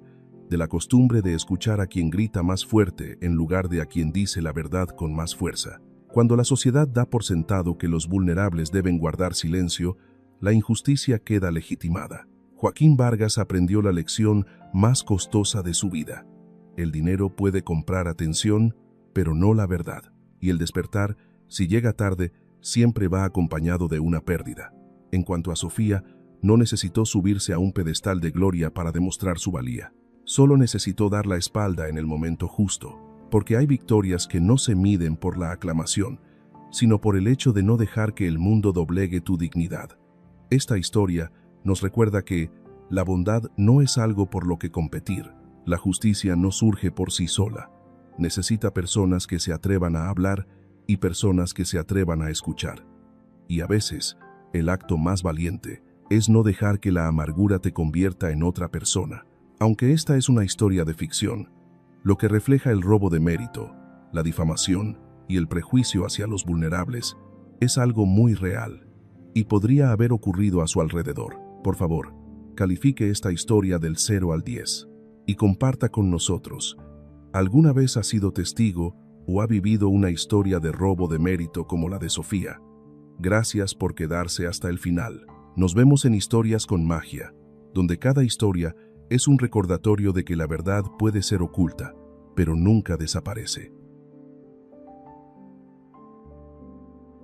de la costumbre de escuchar a quien grita más fuerte en lugar de a quien dice la verdad con más fuerza. Cuando la sociedad da por sentado que los vulnerables deben guardar silencio, la injusticia queda legitimada. Joaquín Vargas aprendió la lección más costosa de su vida. El dinero puede comprar atención, pero no la verdad. Y el despertar, si llega tarde, siempre va acompañado de una pérdida. En cuanto a Sofía, no necesitó subirse a un pedestal de gloria para demostrar su valía. Solo necesitó dar la espalda en el momento justo, porque hay victorias que no se miden por la aclamación, sino por el hecho de no dejar que el mundo doblegue tu dignidad. Esta historia nos recuerda que la bondad no es algo por lo que competir. La justicia no surge por sí sola. Necesita personas que se atrevan a hablar y personas que se atrevan a escuchar. Y a veces, el acto más valiente es no dejar que la amargura te convierta en otra persona. Aunque esta es una historia de ficción, lo que refleja el robo de mérito, la difamación y el prejuicio hacia los vulnerables es algo muy real y podría haber ocurrido a su alrededor. Por favor, califique esta historia del 0 al 10 y comparta con nosotros. ¿Alguna vez ha sido testigo o ha vivido una historia de robo de mérito como la de Sofía? Gracias por quedarse hasta el final. Nos vemos en Historias con Magia, donde cada historia es un recordatorio de que la verdad puede ser oculta, pero nunca desaparece.